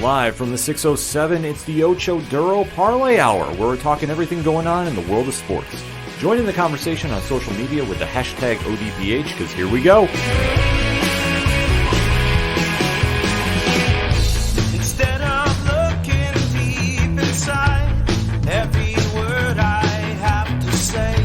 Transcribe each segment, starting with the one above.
Live from the 607, it's the Ocho Duro Parlay Hour, where we're talking everything going on in the world of sports. Join in the conversation on social media with the hashtag ODPH, because here we go. Instead of looking deep inside, every word I have to say,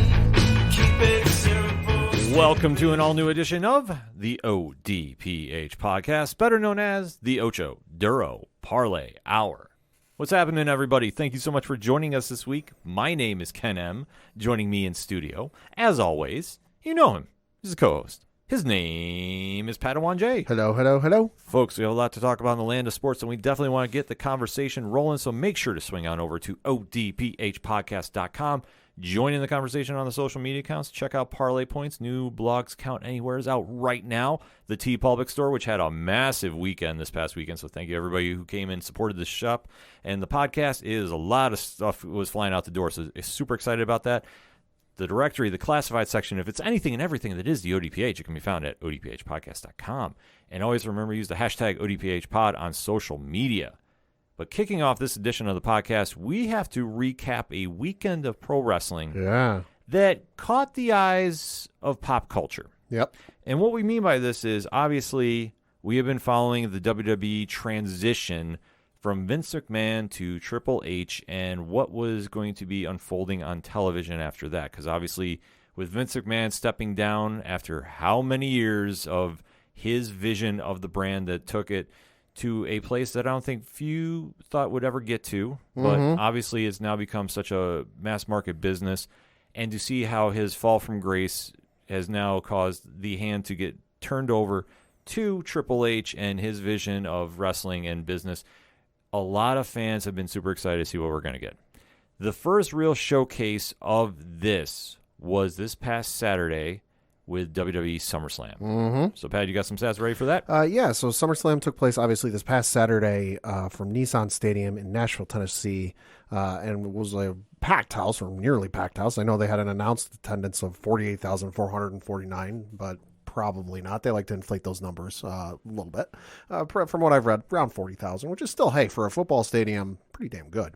keep it simple. Welcome to an all-new edition of the ODPH podcast, better known as the Ocho Duro Parlay Hour. What's happening, everybody? Thank you so much for joining us this week. My name is Kannon. Joining me in studio, as always, you know him. He's a co-host. His name is Padawan J. Hello, hello, hello. Folks, we have a lot to talk about in the land of sports, and we definitely want to get the conversation rolling, so make sure to swing on over to odphpodcast.com. Join in the conversation on the social media accounts. Check out Parlay Points. New blogs count anywhere is out right now. The Pavlovic store, which had a massive weekend this past weekend. So thank you everybody who came and supported the shop. And the podcast is a lot of stuff was flying out the door. So super excited about that. The directory, the classified section, if it's anything and everything that is the ODPH, it can be found at odphpodcast.com. And always remember, use the hashtag ODPHpod on social media. But kicking off this edition of the podcast, we have to recap a weekend of pro wrestling that caught the eyes of pop culture. Yep. And what we mean by this is, obviously, we have been following the WWE transition from Vince McMahon to Triple H and what was going to be unfolding on television after that. Because obviously, with Vince McMahon stepping down after how many years of his vision of the brand that took it to a place that I don't think few thought would ever get to, but obviously it's now become such a mass market business, and to see how his fall from grace has now caused the hand to get turned over to Triple H and his vision of wrestling and business, a lot of fans have been super excited to see what we're going to get. The first real showcase of this was this past Saturday with WWE Summerslam. So, Pat, you got some stats ready for that? Yeah, so SummerSlam took place, obviously, this past Saturday from Nissan Stadium in Nashville, Tennessee, and it was a packed house, or nearly packed house. I know they had an announced attendance of 48,449, but probably not. They like to inflate those numbers a little bit. From what I've read, around 40,000, which is still, hey, for a football stadium, pretty damn good.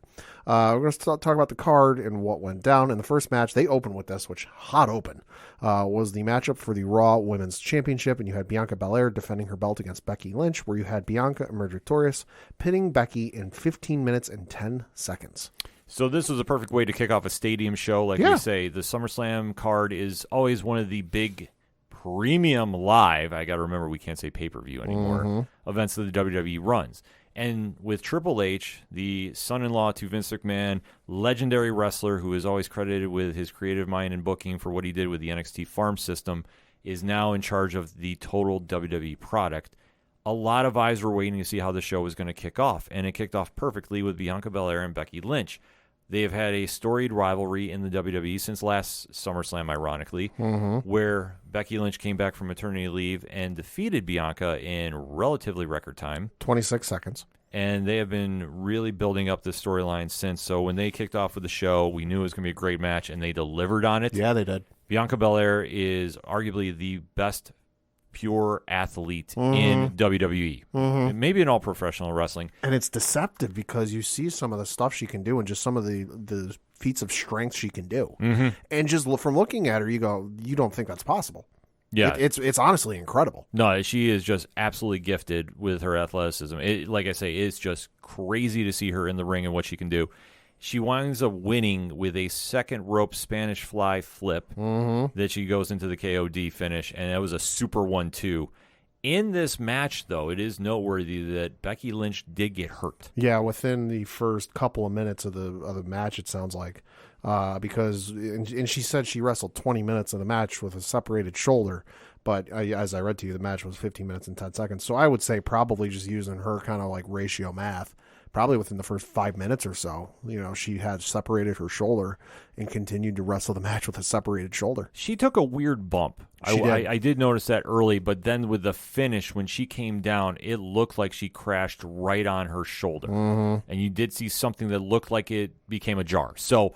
We're going to talk about the card and what went down. In the first match, they opened with this, which hot open, was the matchup for the Raw Women's Championship, and you had Bianca Bellaire defending her belt against Becky Lynch, where you had Bianca emerge victorious, pinning Becky in 15 minutes and 10 seconds. So this was a perfect way to kick off a stadium show. Like we say, the SummerSlam card is always one of the big premium live, I got to remember we can't say pay-per-view anymore, events that the WWE runs. And with Triple H, the son-in-law to Vince McMahon, legendary wrestler who is always credited with his creative mind and booking for what he did with the NXT farm system, is now in charge of the total WWE product. A lot of eyes were waiting to see how the show was going to kick off, and it kicked off perfectly with Bianca Belair and Becky Lynch. They have had a storied rivalry in the WWE since last SummerSlam, ironically, where Becky Lynch came back from maternity leave and defeated Bianca in relatively record time. 26 seconds. And they have been really building up this storyline since. So when they kicked off with the show, we knew it was going to be a great match, and they delivered on it. Yeah, they did. Bianca Belair is arguably the best pure athlete in WWE, maybe in all professional wrestling. And it's deceptive because you see some of the stuff she can do and just some of the feats of strength she can do. And just from looking at her, you go, you don't think that's possible. Yeah. It's honestly incredible. No, she is just absolutely gifted with her athleticism. Like I say, it's just crazy to see her in the ring and what she can do. She winds up winning with a second rope Spanish fly flip that she goes into the KOD finish, and that was a super 1-2. In this match, though, it is noteworthy that Becky Lynch did get hurt. Yeah, within the first couple of minutes of the match, it sounds like, because and she said she wrestled 20 minutes of the match with a separated shoulder. But as I read to you, the match was 15 minutes and 10 seconds. So I would say probably just using her kind of like ratio math, probably within the first 5 minutes or so, she had separated her shoulder and continued to wrestle the match with a separated shoulder. She took a weird bump. I did notice that early, but then with the finish, when she came down, it looked like she crashed right on her shoulder. And you did see something that looked like it became a jar. So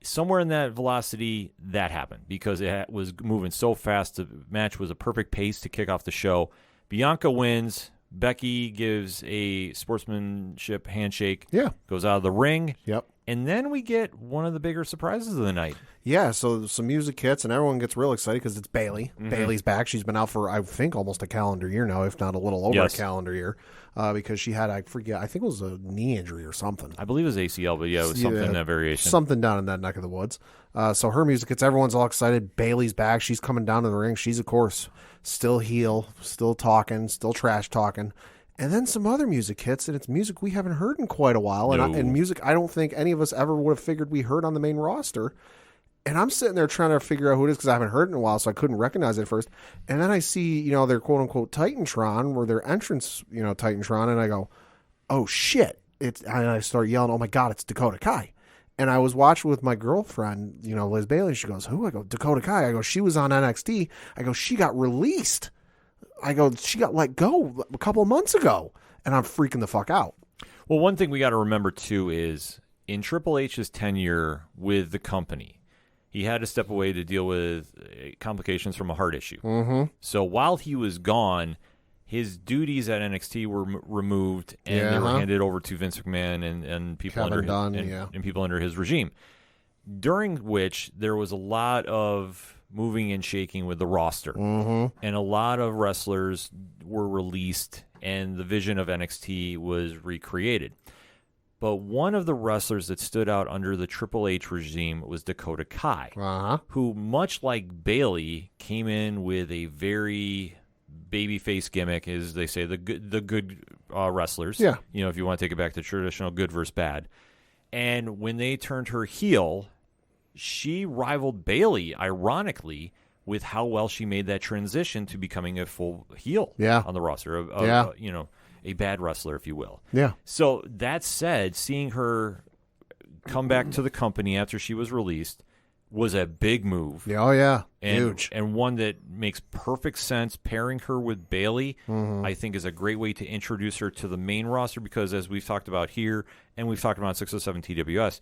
somewhere in that velocity, that happened because it was moving so fast. The match was a perfect pace to kick off the show. Bianca wins Becky gives a sportsmanship handshake. Yeah. Goes out of the ring. Yep. And then we get one of the bigger surprises of the night. Yeah, so some music hits, and everyone gets real excited because it's Bailey. Mm-hmm. Bailey's back. She's been out for, I think, almost a calendar year now, if not a little over a calendar year, because she had, I forget, I think it was a knee injury or something. I believe it was ACL, but yeah, it was something in that variation. Something down in that neck of the woods. So her music hits, everyone's all excited. Bailey's back. She's coming down to the ring. She's, of course, still heel, still talking, still trash talking. And then some other music hits, and it's music we haven't heard in quite a while, and music I don't think any of us ever would have figured we heard on the main roster. And I'm sitting there trying to figure out who it is because I haven't heard it in a while, so I couldn't recognize it at first. And then I see, their quote-unquote Titantron, or their entrance, Titantron, and I go, oh, shit. And I start yelling, oh, my God, it's Dakota Kai. And I was watching with my girlfriend, Liz Bailey. She goes, who? I go, Dakota Kai. I go, she was on NXT. I go, she got released. I go, she got let go a couple of months ago, and I'm freaking the fuck out. Well, one thing we got to remember, too, is in Triple H's tenure with the company, he had to step away to deal with complications from a heart issue. Mm-hmm. So while he was gone, his duties at NXT were removed, and they were handed over to Vince McMahon and people and people under his regime, during which there was a lot of moving and shaking with the roster. Mm-hmm. And a lot of wrestlers were released, and the vision of NXT was recreated. But one of the wrestlers that stood out under the Triple H regime was Dakota Kai, who, much like Bailey, came in with a very babyface gimmick, as they say, the good wrestlers. Yeah. If you want to take it back to traditional good versus bad. And when they turned her heel, she rivaled Bailey, ironically, with how well she made that transition to becoming a full heel on the roster, a bad wrestler, if you will. Yeah. So that said, seeing her come back to the company after she was released was a big move. Oh, yeah. And, huge. And one that makes perfect sense. Pairing her with Bailey, I think, is a great way to introduce her to the main roster because, as we've talked about here, and we've talked about 607 TWS,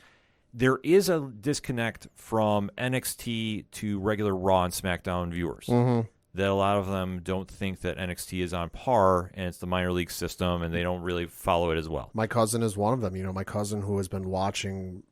there is a disconnect from NXT to regular Raw and SmackDown viewers. That a lot of them don't think that NXT is on par, and it's the minor league system, and they don't really follow it as well. My cousin is one of them. My cousin who has been watching,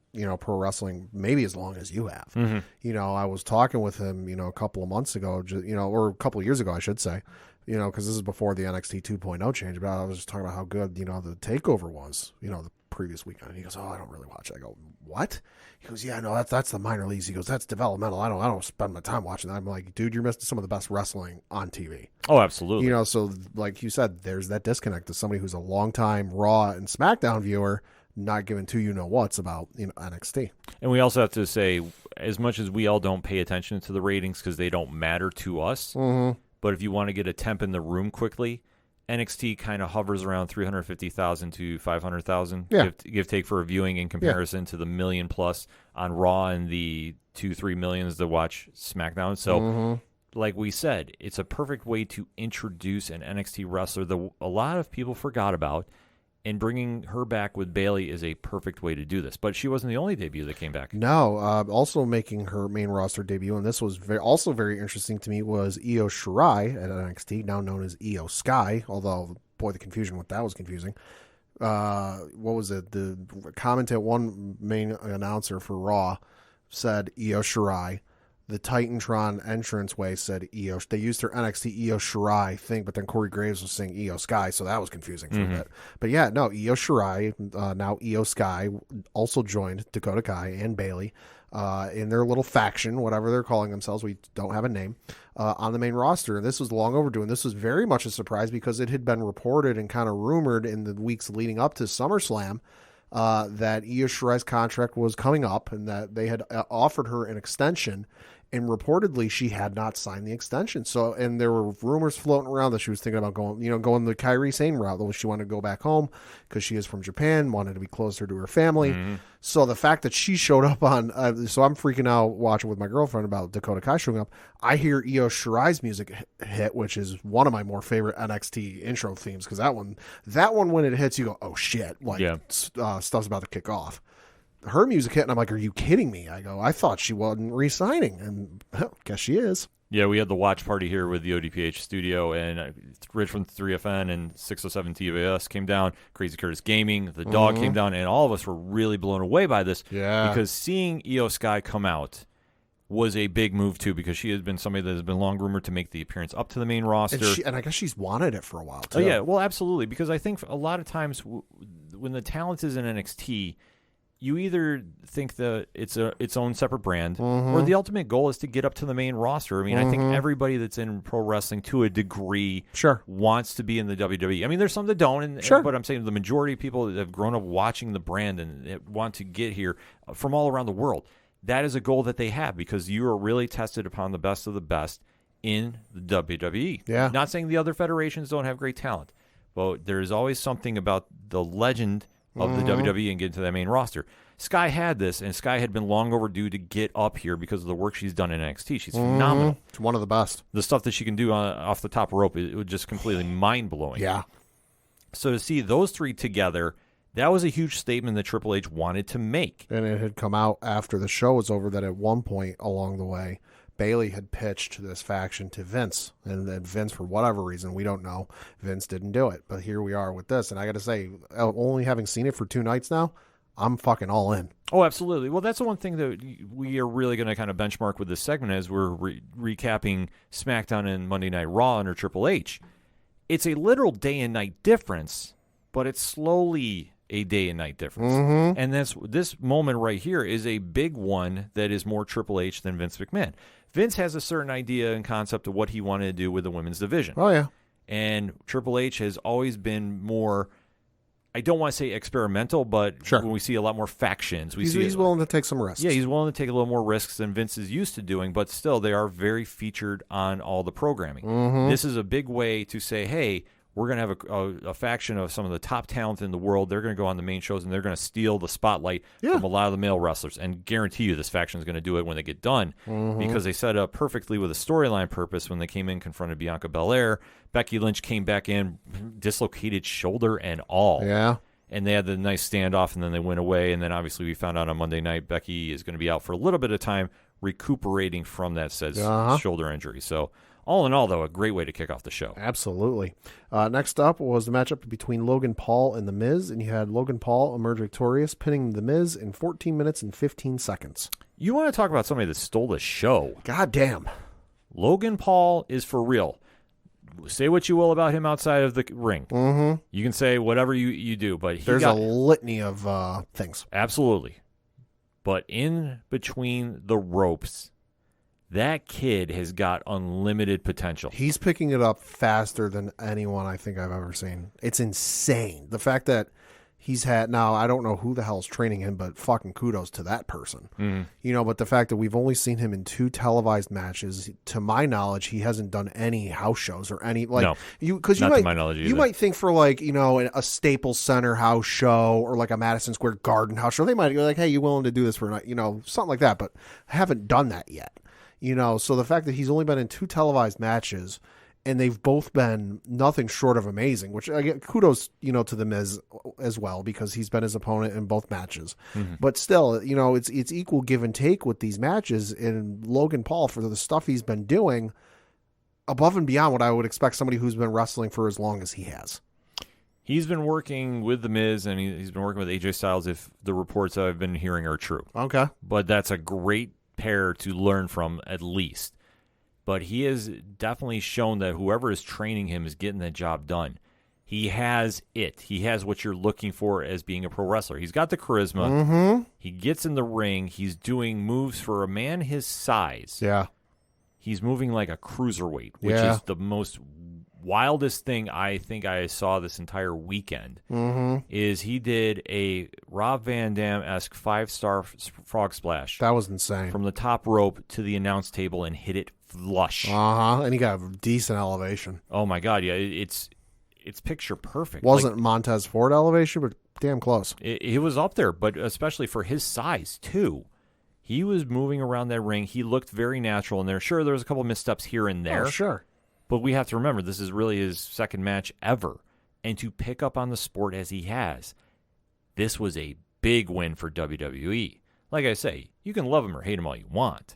pro wrestling maybe as long as you have. I was talking with him, a couple of months ago, or a couple of years ago, I should say, because this is before the NXT 2.0 change. But I was just talking about how good, the takeover was, the previous weekend. And he goes, oh, I don't really watch it. I go, what? He goes, yeah, no, that's the minor leagues. He goes, that's developmental. I don't spend my time watching that. I'm like, dude, you're missing some of the best wrestling on TV. Oh, absolutely. So like you said, there's that disconnect to somebody who's a longtime Raw and SmackDown viewer, not giving two what's about NXT. And we also have to say, as much as we all don't pay attention to the ratings because they don't matter to us, but if you want to get a temp in the room quickly, NXT kind of hovers around 350,000 to 500,000 give take for a viewing in comparison to the million plus on Raw and the 2-3 millions to watch SmackDown. So, like we said, it's a perfect way to introduce an NXT wrestler that a lot of people forgot about, and bringing her back with Bailey is a perfect way to do this. But she wasn't the only debut that came back. No, also making her main roster debut, and this was also very interesting to me, was Io Shirai at NXT, now known as Io Sky, although, boy, the confusion with that was confusing. What was it? The one main announcer for Raw said Io Shirai. The Titantron entranceway said Io. They used her NXT Io Shirai thing, but then Corey Graves was saying Io Sky, so that was confusing for a bit. But yeah, no, Io Shirai, now Io Sky, also joined Dakota Kai and Bailey in their little faction, whatever they're calling themselves. We don't have a name on the main roster. And this was long overdue, and this was very much a surprise because it had been reported and kind of rumored in the weeks leading up to SummerSlam that Io Shirai's contract was coming up and that they had offered her an extension, and reportedly she had not signed the extension. So, and there were rumors floating around that she was thinking about going the Kairi Sane route, that she wanted to go back home because she is from Japan, wanted to be closer to her family. So the fact that she showed up on, so I'm freaking out watching with my girlfriend about Dakota Kai showing up. I hear Io Shirai's music hit, which is one of my more favorite NXT intro themes, because that one when it hits, you go, oh shit, stuff's about to kick off. Her music hit, and I'm like, are you kidding me? I go, I thought she wasn't re-signing, and guess she is. Yeah, we had the watch party here with the ODPH studio, and Rich from 3FN and 607 TVS came down, Crazy Curtis Gaming, the dog came down, and all of us were really blown away by this. Yeah. Because seeing Io Sky come out was a big move, too, because she has been somebody that has been long rumored to make the appearance up to the main roster. And I guess she's wanted it for a while, too. Oh, yeah, well, absolutely, because I think a lot of times when the talent is in NXT, you either think that it's its own separate brand, or the ultimate goal is to get up to the main roster. I mean, I think everybody that's in pro wrestling to a degree wants to be in the WWE. I mean, there's some that don't, but I'm saying the majority of people that have grown up watching the brand and want to get here from all around the world, that is a goal that they have because you are really tested upon the best of the best in the WWE. Yeah. Not saying the other federations don't have great talent, but there is always something about the legend of the WWE and get to that main roster. Sky had this, and Sky had been long overdue to get up here because of the work she's done in NXT. She's phenomenal. It's one of the best. The stuff that she can do off the top rope, it was just completely mind-blowing. Yeah. So to see those three together, that was a huge statement that Triple H wanted to make. And it had come out after the show was over that at one point along the way, Bayley had pitched this faction to Vince. And then Vince, for whatever reason, we don't know, Vince didn't do it. But here we are with this. And I got to say, only having seen it for 2 nights now, I'm fucking all in. Oh, absolutely. Well, that's the one thing that we are really going to kind of benchmark with this segment as we're recapping SmackDown and Monday Night Raw under Triple H. It's a literal day and night difference, but it's slowly a day and night difference. And this moment right here is a big one that is more Triple H than Vince McMahon. Vince has a certain idea and concept of what he wanted to do with the women's division. Oh, yeah. And Triple H has always been more, I don't want to say experimental, but when we see a lot more factions. He's willing to take some risks. Yeah, he's willing to take a little more risks than Vince is used to doing, but still they are very featured on all the programming. This is a big way to say, hey, we're going to have a faction of some of the top talent in the world. They're going to go on the main shows, and they're going to steal the spotlight from a lot of the male wrestlers. And guarantee you this faction is going to do it when they get done because they set up perfectly with a storyline purpose when they came in, confronted Bianca Bellaire. Becky Lynch came back in, dislocated shoulder and all. Yeah. And they had the nice standoff, and then they went away. And then obviously we found out on Monday night Becky is going to be out for a little bit of time recuperating from that said shoulder injury. So all in all, though, a great way to kick off the show. Absolutely. Next up was the matchup between Logan Paul and The Miz, and you had Logan Paul emerge victorious, pinning The Miz in 14 minutes and 15 seconds. You want to talk about somebody that stole the show. God damn. Logan Paul is for real. Say what you will about him outside of the ring. You can say whatever you do, but there's a litany of things. Absolutely. But in between the ropes, that kid has got unlimited potential. He's picking it up faster than anyone I think I've ever seen. It's insane. The fact that he's had, now I don't know who the hell's training him, but fucking kudos to that person. You know, but the fact that we've only seen him in 2 televised matches, to my knowledge, he hasn't done any house shows or any, like, no, because not to my knowledge either. You might think for, like, you know, a Staples Center house show or like a Madison Square Garden house show, they might go like, hey, you willing to do this for a night, you know, something like that, but haven't done that yet. You know, so the fact that he's only been in 2 televised matches and they've both been nothing short of amazing, which I get kudos, you know, to The Miz as well, because he's been his opponent in both matches. But still, you know, it's equal give and take with these matches. And Logan Paul, for the stuff he's been doing, above and beyond what I would expect somebody who's been wrestling for as long as he has. He's been working with The Miz, and he's been working with AJ Styles, if the reports I've been hearing are true. Okay. But that's a great pair to learn from, at least. But he has definitely shown that whoever is training him is getting the job done. He has it. He has what you're looking for as being a pro wrestler. He's got the charisma. He gets in the ring. He's doing moves for a man his size. Yeah. He's moving like a cruiserweight, which is the most wildest thing I think I saw this entire weekend. Is he did a Rob Van Dam-esque 5-star frog splash. That was insane. From the top rope to the announce table and hit it flush. And he got a decent elevation. Oh my God, yeah, it's picture perfect. Wasn't Montez Ford elevation, but damn close. It was up there, but especially for his size too. He was moving around that ring. He looked very natural in there. Sure, there was a couple missteps here and there. Oh, sure. But we have to remember, this is really his second match ever. And to pick up on the sport as he has, this was a big win for WWE. Like I say, you can love him or hate him all you want,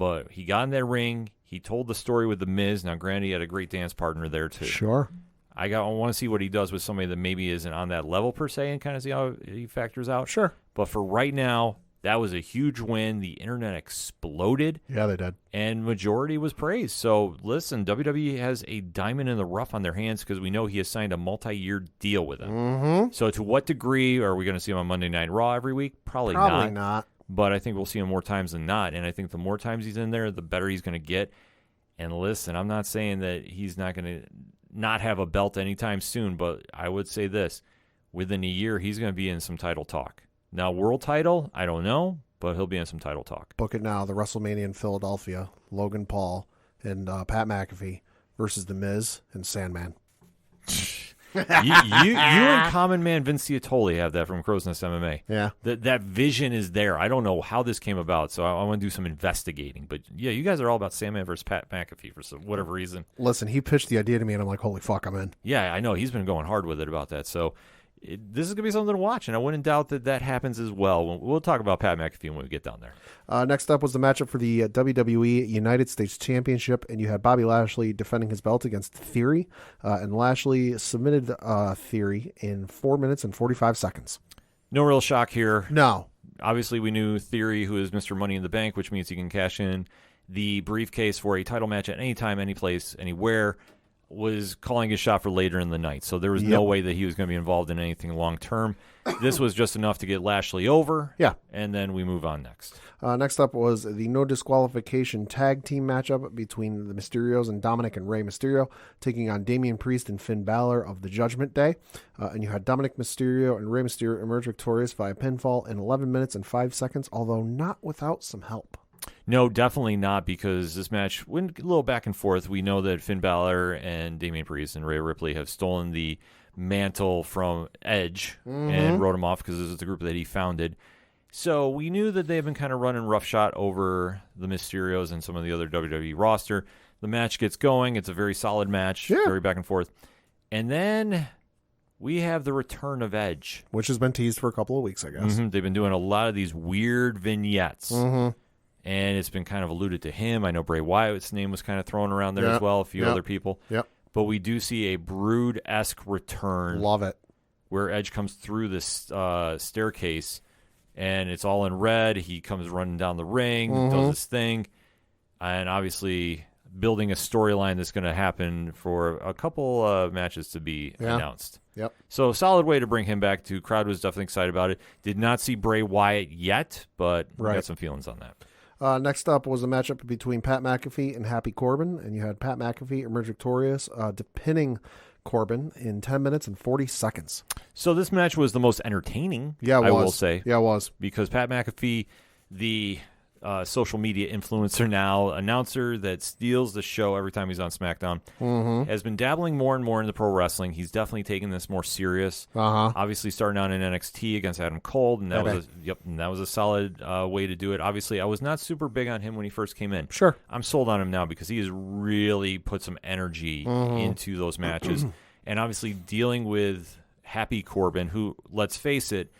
But he got in that ring. He told the story with The Miz. Now, granted, he had a great dance partner there, too. Sure. I want to see what he does with somebody that maybe isn't on that level, per se, and kind of see how he factors out. Sure. But for right now, that was a huge win. The internet exploded. Yeah, they did. And majority was praised. So, listen, WWE has a diamond in the rough on their hands because we know he has signed a multi-year deal with them. Mm-hmm. So, to what degree are we going to see him on Monday Night Raw every week? Probably not. But I think we'll see him more times than not. And I think the more times he's in there, the better he's going to get. And listen, I'm not saying that he's not going to not have a belt anytime soon, but I would say this. Within a year, he's going to be in some title talk. Now, world title, I don't know, but he'll be in some title talk. Book it now. The WrestleMania in Philadelphia. Logan Paul and Pat McAfee versus The Miz and Sandman. you and Common Man Vince Ciotoli have that from Crow's Nest MMA. Yeah. That vision is there. I don't know how this came about, so I want to do some investigating. But, yeah, you guys are all about Sandman versus Pat McAfee for whatever reason. Listen, he pitched the idea to me, and I'm like, holy fuck, I'm in. Yeah, I know. He's been going hard with it about that. So this is going to be something to watch, and I wouldn't doubt that happens as well. We'll talk about Pat McAfee when we get down there. Next up was the matchup for the WWE United States Championship, and you had Bobby Lashley defending his belt against Theory, and Lashley submitted Theory in 4 minutes and 45 seconds. No real shock here. No. Obviously, we knew Theory, who is Mr. Money in the Bank, which means he can cash in the briefcase for a title match at any time, any place, anywhere, was calling his shot for later in the night. So there was no way that he was going to be involved in anything long-term. This was just enough to get Lashley over. Yeah. And then we move on next. Next up was the no disqualification tag team matchup between the Mysterios and Dominic and Rey Mysterio, taking on Damian Priest and Finn Balor of the Judgment Day. And you had Dominic Mysterio and Rey Mysterio emerge victorious via pinfall in 11 minutes and 5 seconds, although not without some help. No, definitely not, because this match went a little back and forth. We know that Finn Balor and Damian Priest and Rhea Ripley have stolen the mantle from Edge and wrote him off because this is the group that he founded. So we knew that they've been kind of running roughshod over the Mysterios and some of the other WWE roster. The match gets going. It's a very solid match, very back and forth. And then we have the return of Edge. Which has been teased for a couple of weeks, I guess. They've been doing a lot of these weird vignettes. And it's been kind of alluded to him. I know Bray Wyatt's name was kind of thrown around there as well, a few other people. Yep. But we do see a Brood-esque return. Love it. Where Edge comes through this staircase, and it's all in red. He comes running down the ring, does his thing, and obviously building a storyline that's going to happen for a couple of matches to be announced. Yep. So solid way to bring him back, too. Crowd was definitely excited about it. Did not see Bray Wyatt yet, but got some feelings on that. Next up was a matchup between Pat McAfee and Happy Corbin, and you had Pat McAfee emerge victorious, pinning Corbin in 10 minutes and 40 seconds. So this match was the most entertaining, I will say. Yeah, it was. Because Pat McAfee, the social media influencer now, announcer that steals the show every time he's on SmackDown, has been dabbling more and more into pro wrestling. He's definitely taking this more serious. Obviously starting out in NXT against Adam Cole, and that was a solid way to do it. Obviously, I was not super big on him when he first came in. Sure. I'm sold on him now because he has really put some energy into those matches. And obviously dealing with Happy Corbin, who, let's face it,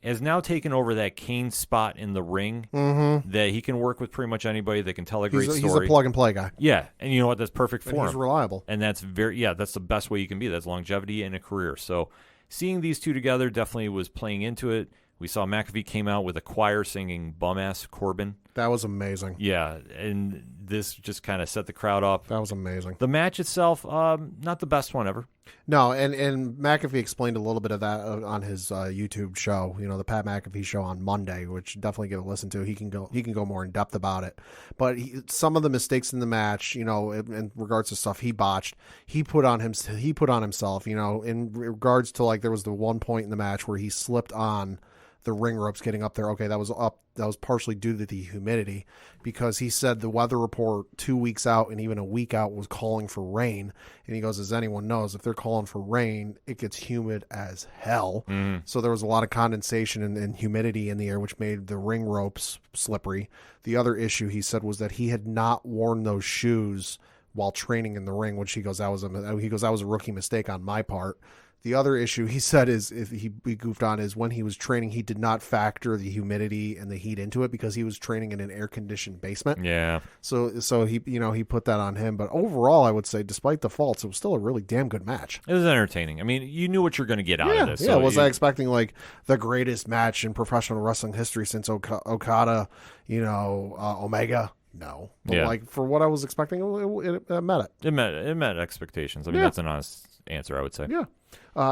has now taken over that Kane spot in the ring that he can work with pretty much anybody that can tell a great story. He's a plug-and-play guy. Yeah, and you know what? That's perfect for him. He's reliable. And that's that's the best way you can be. That's longevity in a career. So seeing these two together definitely was playing into it. We saw McAfee came out with a choir singing Bum-Ass Corbin. That was amazing. Yeah, and this just kind of set the crowd up. That was amazing. The match itself, not the best one ever. No, and McAfee explained a little bit of that on his YouTube show, the Pat McAfee show on Monday, which definitely give a listen to. He can go more in depth about it. But some of the mistakes in the match, in regards to stuff he botched, he put on himself, in regards to, like, there was the one point in the match where he slipped on the ring ropes getting up there. Okay, that was partially due to the humidity, because he said the weather report 2 weeks out and even a week out was calling for rain. And he goes, as anyone knows, if they're calling for rain, it gets humid as hell. So there was a lot of condensation and humidity in the air, which made the ring ropes slippery. The other issue he said was that he had not worn those shoes while training in the ring, which he goes, that was a rookie mistake on my part. The other issue he said is if he goofed on is when he was training, he did not factor the humidity and the heat into it because he was training in an air conditioned basement. Yeah. So he he put that on him. But overall, I would say, despite the faults, it was still a really damn good match. It was entertaining. I mean, you knew what you're going to get out of this. Yeah. Was I expecting like the greatest match in professional wrestling history since Okada, Omega? No. But like for what I was expecting, it met it. It met expectations. I mean, that's an honest answer, I would say. Yeah.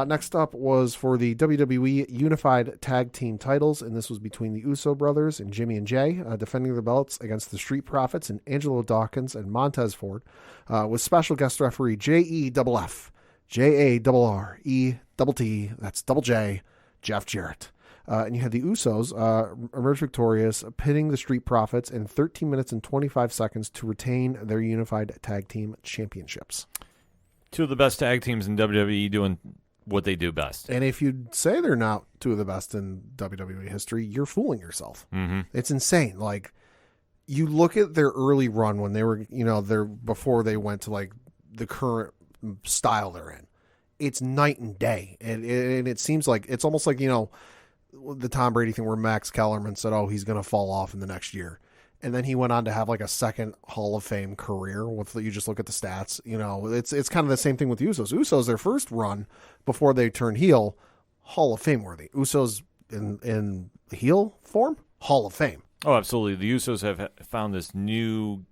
Next up was for the WWE Unified Tag Team titles, and this was between the Uso brothers and Jimmy and Jay, defending their belts against the Street Profits and Angelo Dawkins and Montez Ford, with special guest referee JEFF, JARRETT, that's double J, Jeff Jarrett. And you had the Usos emerge victorious, pinning the Street Profits in 13 minutes and 25 seconds to retain their Unified Tag Team Championships. Two of the best tag teams in WWE doing what they do best. And if you say they're not two of the best in WWE history, you're fooling yourself. Mm-hmm. It's insane. Like, you look at their early run when they were, before they went to like the current style they're in. It's night and day. And it seems like it's almost like, the Tom Brady thing where Max Kellerman said, he's going to fall off in the next year. And then he went on to have like a second Hall of Fame career. You just look at the stats. It's kind of the same thing with the Usos. Usos, their first run before they turned heel, Hall of Fame worthy. Usos in heel form, Hall of Fame. Oh, absolutely. The Usos have found this new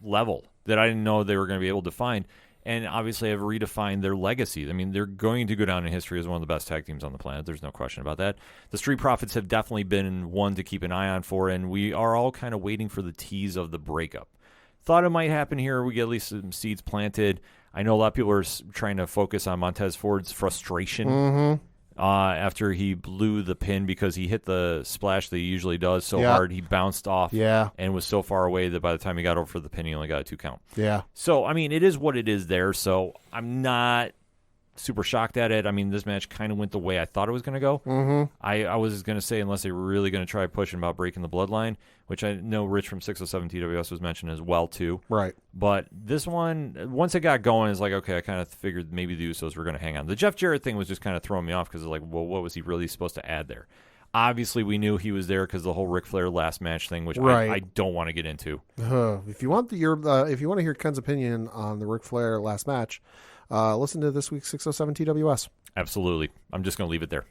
level that I didn't know they were going to be able to find. And obviously have redefined their legacy. I mean, they're going to go down in history as one of the best tag teams on the planet. There's no question about that. The Street Profits have definitely been one to keep an eye on for, and we are all kind of waiting for the tease of the breakup. Thought it might happen here. We get at least some seeds planted. I know a lot of people are trying to focus on Montez Ford's frustration after he blew the pin because he hit the splash that he usually does so hard. He bounced off and was so far away that by the time he got over for the pin, he only got a 2 count. Yeah. So, I mean, it is what it is there. So I'm not super shocked at it. I mean, this match kind of went the way I thought it was going to go. Mm-hmm. I was going to say, unless they were really going to try pushing about breaking the bloodline, which I know Rich from 607 TWS was mentioning as well, too. Right. But this one, once it got going, it's like, okay, I kind of figured maybe the Usos were going to hang on. The Jeff Jarrett thing was just kind of throwing me off because it's like, well, what was he really supposed to add there? Obviously, we knew he was there because the whole Ric Flair last match thing, which I don't want to get into. If you want to hear Ken's opinion on the Ric Flair last match, listen to this week's 607 TWS. Absolutely. I'm just going to leave it there.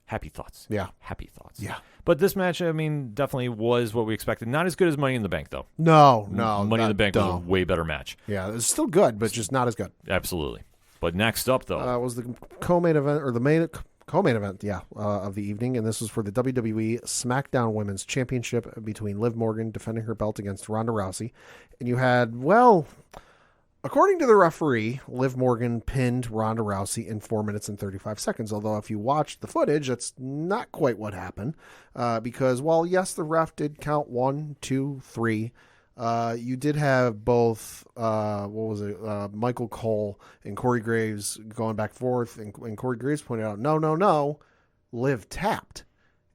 Happy thoughts. Yeah. Happy thoughts. Yeah. But this match, I mean, definitely was what we expected. Not as good as Money in the Bank, though. No. Money in the Bank was a way better match. Yeah, it's still good, but just not as good. Absolutely. But next up, though. Was the co-main event, or the main co-main event, of the evening, and this was for the WWE SmackDown Women's Championship between Liv Morgan defending her belt against Ronda Rousey. And you had, according to the referee, Liv Morgan pinned Ronda Rousey in 4 minutes and 35 seconds. Although if you watch the footage, that's not quite what happened. Because while, yes, the ref did count 1, 2, 3, you did have both, Michael Cole and Corey Graves going back and forth. And Corey Graves pointed out, no, Liv tapped.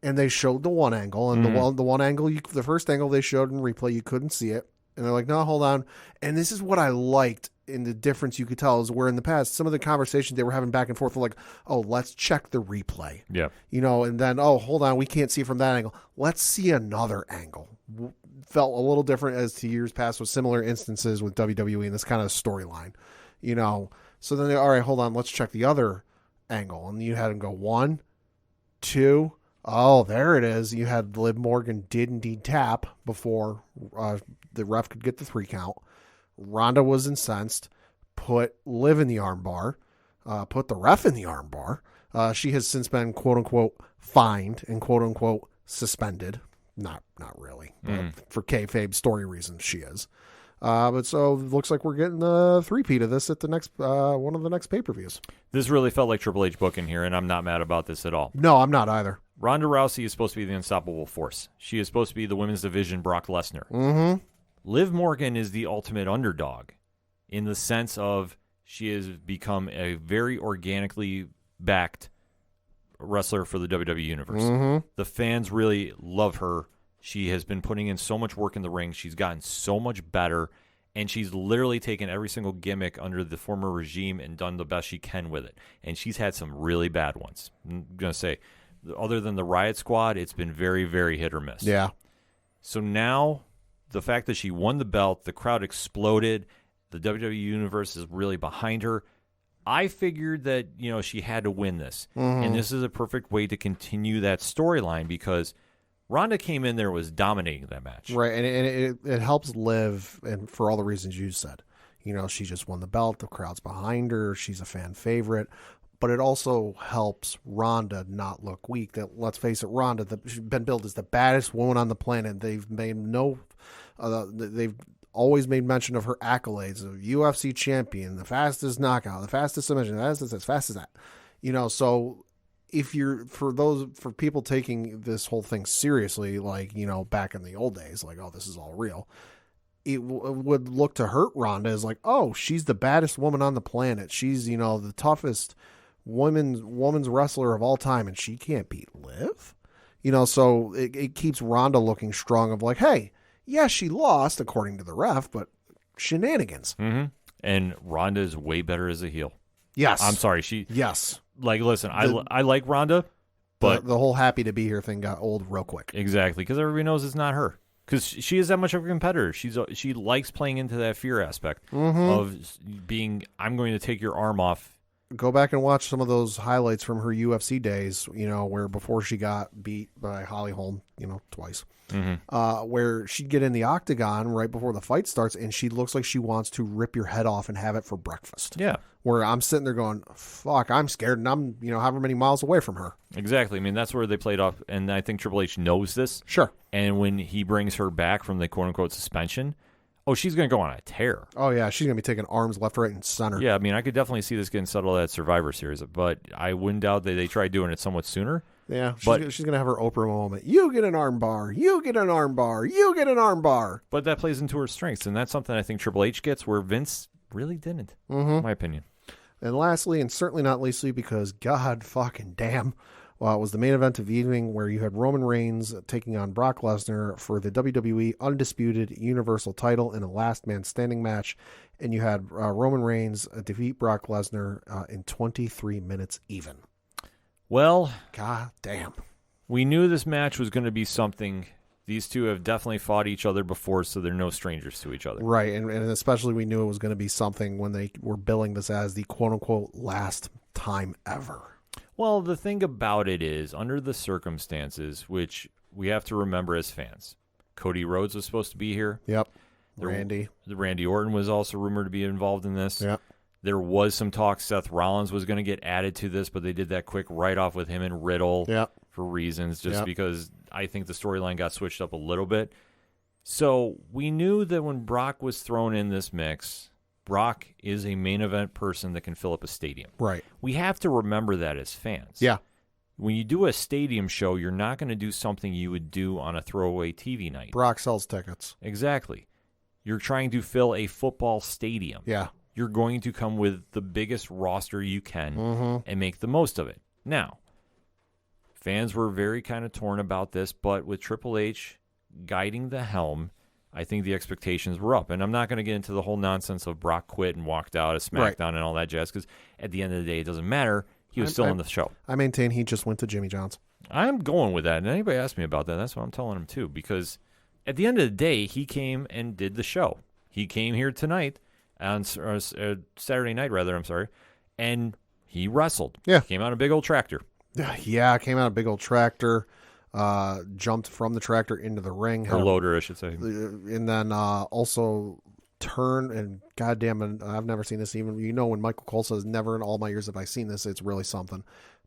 And they showed the one angle. And the one angle, the first angle they showed in replay, you couldn't see it. And they're like, no, hold on. And this is what I liked in the difference you could tell is where in the past, some of the conversations they were having back and forth were like, oh, let's check the replay. Yeah. And then, oh, hold on, we can't see from that angle. Let's see another angle. Felt a little different as to years past with similar instances with WWE in this kind of storyline. So then all right, hold on, let's check the other angle. And you had them go 1, 2. Oh, there it is. You had Liv Morgan did indeed tap before the ref could get the 3 count. Ronda was incensed, put Liv in the armbar, put the ref in the armbar. She has since been quote unquote fined and quote unquote suspended. Not really, but for kayfabe story reasons, she is. But so it looks like we're getting the 3-peat of this at the next one of the next pay-per-views. This really felt like Triple H booking here, and I'm not mad about this at all. No, I'm not either. Ronda Rousey is supposed to be the unstoppable force. She is supposed to be the women's division Brock Lesnar. Mm-hmm. Liv Morgan is the ultimate underdog in the sense of she has become a very organically backed wrestler for the WWE Universe. Mm-hmm. The fans really love her. She has been putting in so much work in the ring. She's gotten so much better. And she's literally taken every single gimmick under the former regime and done the best she can with it. And she's had some really bad ones. I'm going to say, other than the Riot Squad, it's been very, very hit or miss. Yeah. So now, the fact that she won the belt, the crowd exploded, the WWE Universe is really behind her. I figured that, she had to win this. And this is a perfect way to continue that storyline because Ronda came in there, was dominating that match. Right, and it helps Liv, and for all the reasons you said. She just won the belt, the crowd's behind her, she's a fan favorite. But it also helps Ronda not look weak. That, let's face it, Ronda, she's been billed as the baddest woman on the planet. They've always made mention of her accolades, of UFC champion, the fastest knockout, the fastest submission, as fast as that. So if you're, for people taking this whole thing seriously, like, back in the old days, like, oh, this is all real, it would look to hurt Ronda as like, oh, she's the baddest woman on the planet. She's, the toughest woman's wrestler of all time, and she can't beat Liv. So it keeps Ronda looking strong of like, hey, yeah, she lost according to the ref, but shenanigans. Mm-hmm. And Ronda is way better as a heel. Yes. I'm sorry. Yes. Like, listen, I like Ronda, but the whole happy to be here thing got old real quick. Exactly, because everybody knows it's not her. Because she is that much of a competitor. She likes playing into that fear aspect of being, I'm going to take your arm off. Go back and watch some of those highlights from her UFC days, where before she got beat by Holly Holm, twice, where she'd get in the octagon right before the fight starts, and she looks like she wants to rip your head off and have it for breakfast. Yeah. Where I'm sitting there going, fuck, I'm scared, and I'm, however many miles away from her. Exactly. I mean, that's where they played off, and I think Triple H knows this. Sure. And when he brings her back from the quote-unquote suspension, she's going to go on a tear. Oh, yeah. She's going to be taking arms left, right, and center. Yeah, I mean, I could definitely see this getting settled at Survivor Series, but I wouldn't doubt that they tried doing it somewhat sooner. Yeah, she's going to have her Oprah moment. You get an arm bar. You get an arm bar. You get an arm bar. But that plays into her strengths, and that's something I think Triple H gets where Vince really didn't, in my opinion. And lastly, and certainly not leastly, because God fucking damn, it was the main event of the evening where you had Roman Reigns taking on Brock Lesnar for the WWE Undisputed Universal title in a last man standing match. And you had Roman Reigns defeat Brock Lesnar in 23 minutes even. Well, God damn. We knew this match was going to be something. These two have definitely fought each other before, so they're no strangers to each other. Right, and especially we knew it was going to be something when they were billing this as the quote-unquote last time ever. Well, the thing about it is, under the circumstances, which we have to remember as fans, Cody Rhodes was supposed to be here. Yep. Randy Orton was also rumored to be involved in this. Yep. There was some talk Seth Rollins was going to get added to this, but they did that quick write-off with him and Riddle for reasons, because I think the storyline got switched up a little bit. So we knew that when Brock was thrown in this mix, Brock is a main event person that can fill up a stadium. Right. We have to remember that as fans. Yeah. When you do a stadium show, you're not going to do something you would do on a throwaway TV night. Brock sells tickets. Exactly. You're trying to fill a football stadium. Yeah. You're going to come with the biggest roster you can and make the most of it. Now, fans were very kind of torn about this, but with Triple H guiding the helm, I think the expectations were up. And I'm not going to get into the whole nonsense of Brock quit and walked out of SmackDown and all that jazz, because at the end of the day, it doesn't matter. He was still on the show. I maintain he just went to Jimmy John's. I'm going with that. And anybody asked me about that, that's what I'm telling him too, because at the end of the day, he came and did the show. He came here tonight, on Saturday night, and he wrestled. Yeah. Came out a big old tractor. Yeah, came out a big old tractor, jumped from the tractor into the ring. Or loader, I should say. And then also turned, and goddamn it, I've never seen this even. When Michael Cole says, never in all my years have I seen this, it's really something.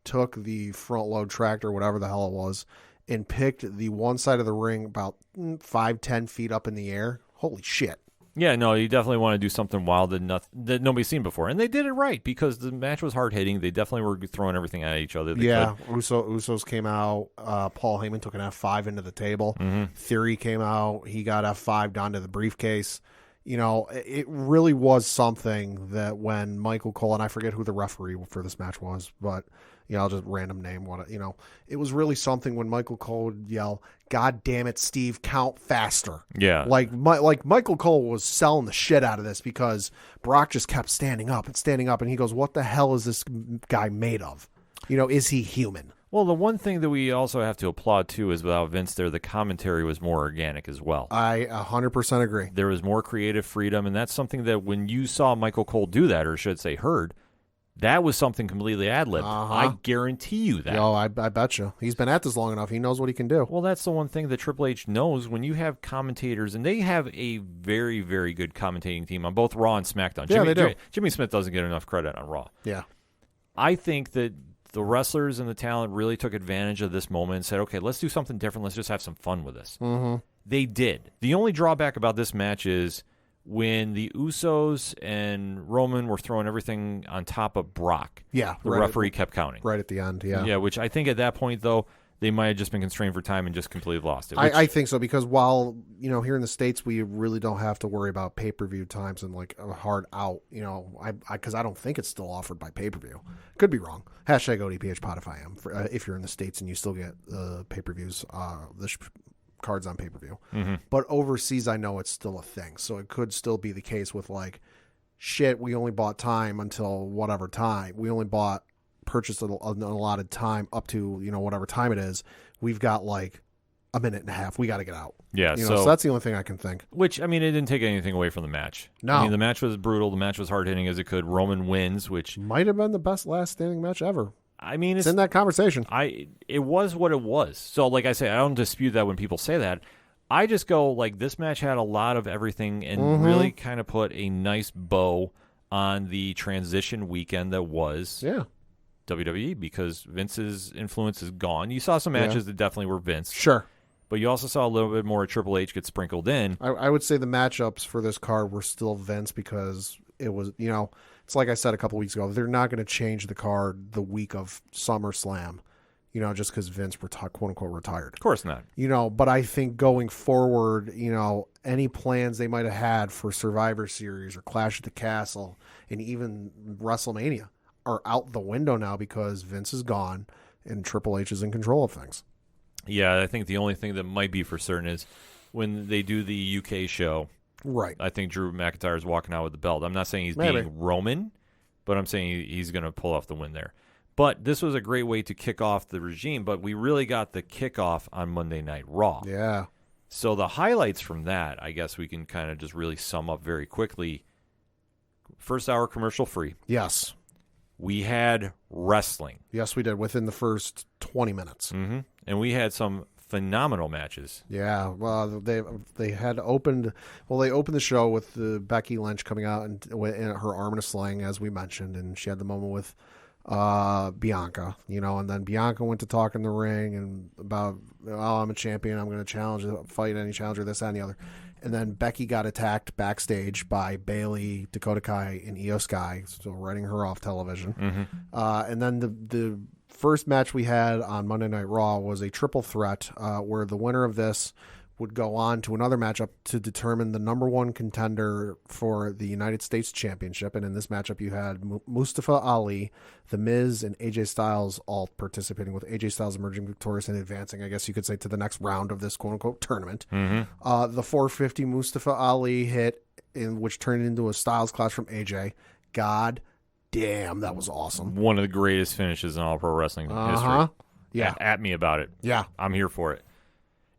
Took the front load tractor, whatever the hell it was, and picked the one side of the ring about 5-10 feet up in the air. Holy shit. Yeah, no, you definitely want to do something wild that nobody's seen before. And they did it right, because the match was hard-hitting. They definitely were throwing everything at each other. Usos came out. Paul Heyman took an F5 into the table. Theory came out. He got F5 down to the briefcase. It really was something that when Michael Cole, and I forget who the referee for this match was, but I'll just random name it was really something when Michael Cole would yell, "God damn it, Steve, count faster." Yeah. Like Michael Cole was selling the shit out of this because Brock just kept standing up, and he goes, "What the hell is this guy made of? Is he human?" Well, the one thing that we also have to applaud, too, is without Vince there, the commentary was more organic as well. I 100% agree. There was more creative freedom, and that's something that when you saw Michael Cole do that, or should say heard, that was something completely ad-libbed. I guarantee you that. I bet you. He's been at this long enough. He knows what he can do. Well, that's the one thing that Triple H knows. When you have commentators, and they have a very, very good commentating team on both Raw and SmackDown. Yeah, they do. Jimmy Smith doesn't get enough credit on Raw. Yeah. I think that the wrestlers and the talent really took advantage of this moment and said, okay, let's do something different. Let's just have some fun with this. Mm-hmm. They did. The only drawback about this match is when the Usos and Roman were throwing everything on top of Brock. Yeah. The referee kept counting. Right at the end, yeah. Yeah, which I think at that point, though, they might have just been constrained for time and just completely lost it. I think so, because while, here in the States, we really don't have to worry about pay-per-view times and like a hard out, because I don't think it's still offered by pay-per-view. Could be wrong. Hashtag ODPH pod if I am, if you're in the States and you still get pay-per-views, cards on pay-per-view. Mm-hmm. But overseas, I know it's still a thing. So it could still be the case with like, shit, we only bought time until whatever time. We only purchased an allotted time up to, whatever time it is. We've got like a minute and a half. We got to get out. Yeah. So that's the only thing I can think. Which, it didn't take anything away from the match. No. The match was brutal. The match was hard-hitting as it could. Roman wins, which might have been the best last standing match ever. It's in that conversation. It was what it was. So, like I say, I don't dispute that when people say that. I just go, like, this match had a lot of everything and really kind of put a nice bow on the transition weekend that was WWE, because Vince's influence is gone. You saw some matches that definitely were Vince. Sure. But you also saw a little bit more Triple H get sprinkled in. I would say the matchups for this card were still Vince, because it was, it's like I said a couple weeks ago, they're not going to change the card the week of SummerSlam, just because Vince quote-unquote retired. Of course not. But I think going forward, any plans they might have had for Survivor Series or Clash at the Castle and even WrestleMania are out the window now, because Vince is gone and Triple H is in control of things. Yeah, I think the only thing that might be for certain is when they do the UK show. Right. I think Drew McIntyre is walking out with the belt. I'm not saying he's being Roman, but I'm saying he's going to pull off the win there. But this was a great way to kick off the regime, but we really got the kickoff on Monday Night Raw. Yeah. So the highlights from that, I guess we can kind of just really sum up very quickly. First hour commercial free. Yes. We had wrestling. Yes, we did, within the first 20 minutes. Mm-hmm. And we had some phenomenal matches. Yeah, well, they had opened. Well, they opened the show with Becky Lynch coming out and her arm in a sling, as we mentioned, and she had the moment with Bianca, and then Bianca went to talk in the ring and about, I'm a champion, I'm going to fight any challenger, this, that, and the other. And then Becky got attacked backstage by Bayley, Dakota Kai, and Io Sky, so writing her off television. Mm-hmm. And then the first match we had on Monday Night Raw was a triple threat, where the winner of this would go on to another matchup to determine the number one contender for the United States Championship. And in this matchup, you had Mustafa Ali, The Miz, and AJ Styles all participating, with AJ Styles emerging victorious and advancing, I guess you could say, to the next round of this quote-unquote tournament. Mm-hmm. The 450 Mustafa Ali hit, which turned into a Styles clash from AJ. God damn, that was awesome. One of the greatest finishes in all pro wrestling history. Yeah. At me about it. Yeah. I'm here for it.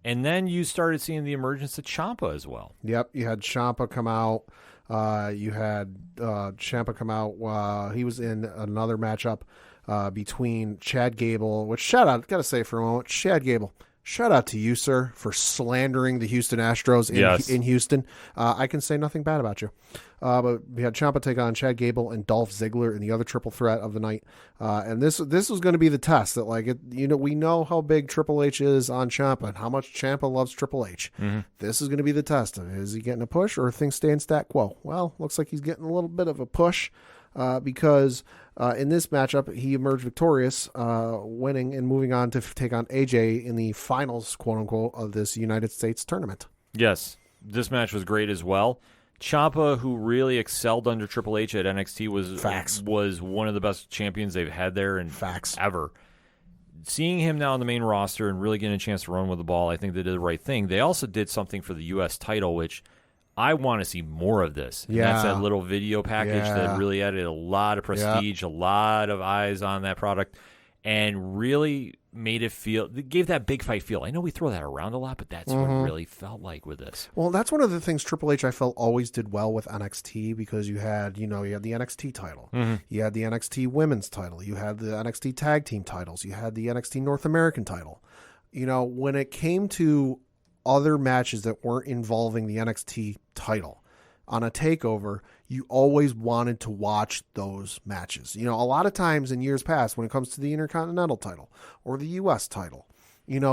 And then you started seeing the emergence of Ciampa as well. Yep, you had Ciampa come out. You had Ciampa come out. He was in another matchup between Chad Gable, which, shout out, got to say for a moment, Chad Gable, shout out to you, sir, for slandering the Houston Astros in Houston. I can say nothing bad about you. But we had Ciampa take on Chad Gable and Dolph Ziggler in the other triple threat of the night. And this was going to be the test that, like, we know how big Triple H is on Ciampa and how much Ciampa loves Triple H. Mm-hmm. This is going to be the test of, is he getting a push or are things staying stat quo? Well, looks like he's getting a little bit of a push, because in this matchup, he emerged victorious, winning and moving on to take on AJ in the finals, quote unquote, of this United States tournament. Yes, this match was great as well. Ciampa, who really excelled under Triple H at NXT, Facts. was one of the best champions they've had there in Facts. ever. Seeing him now on the main roster and really getting a chance to run with the ball, I think they did the right thing. They also did something for the U.S. title, which I want to see more of this. And that's that little video package that really added a lot of prestige, a lot of eyes on that product, and really made it gave that big fight feel. I know we throw that around a lot, but that's what it really felt like with this. Well, that's one of the things Triple H I felt always did well with NXT, because you had the NXT title, you had the NXT women's title, you had the NXT tag team titles, you had the NXT North American title. When it came to other matches that weren't involving the NXT title on a takeover, you always wanted to watch those matches. A lot of times in years past, when it comes to the Intercontinental title or the U.S. title,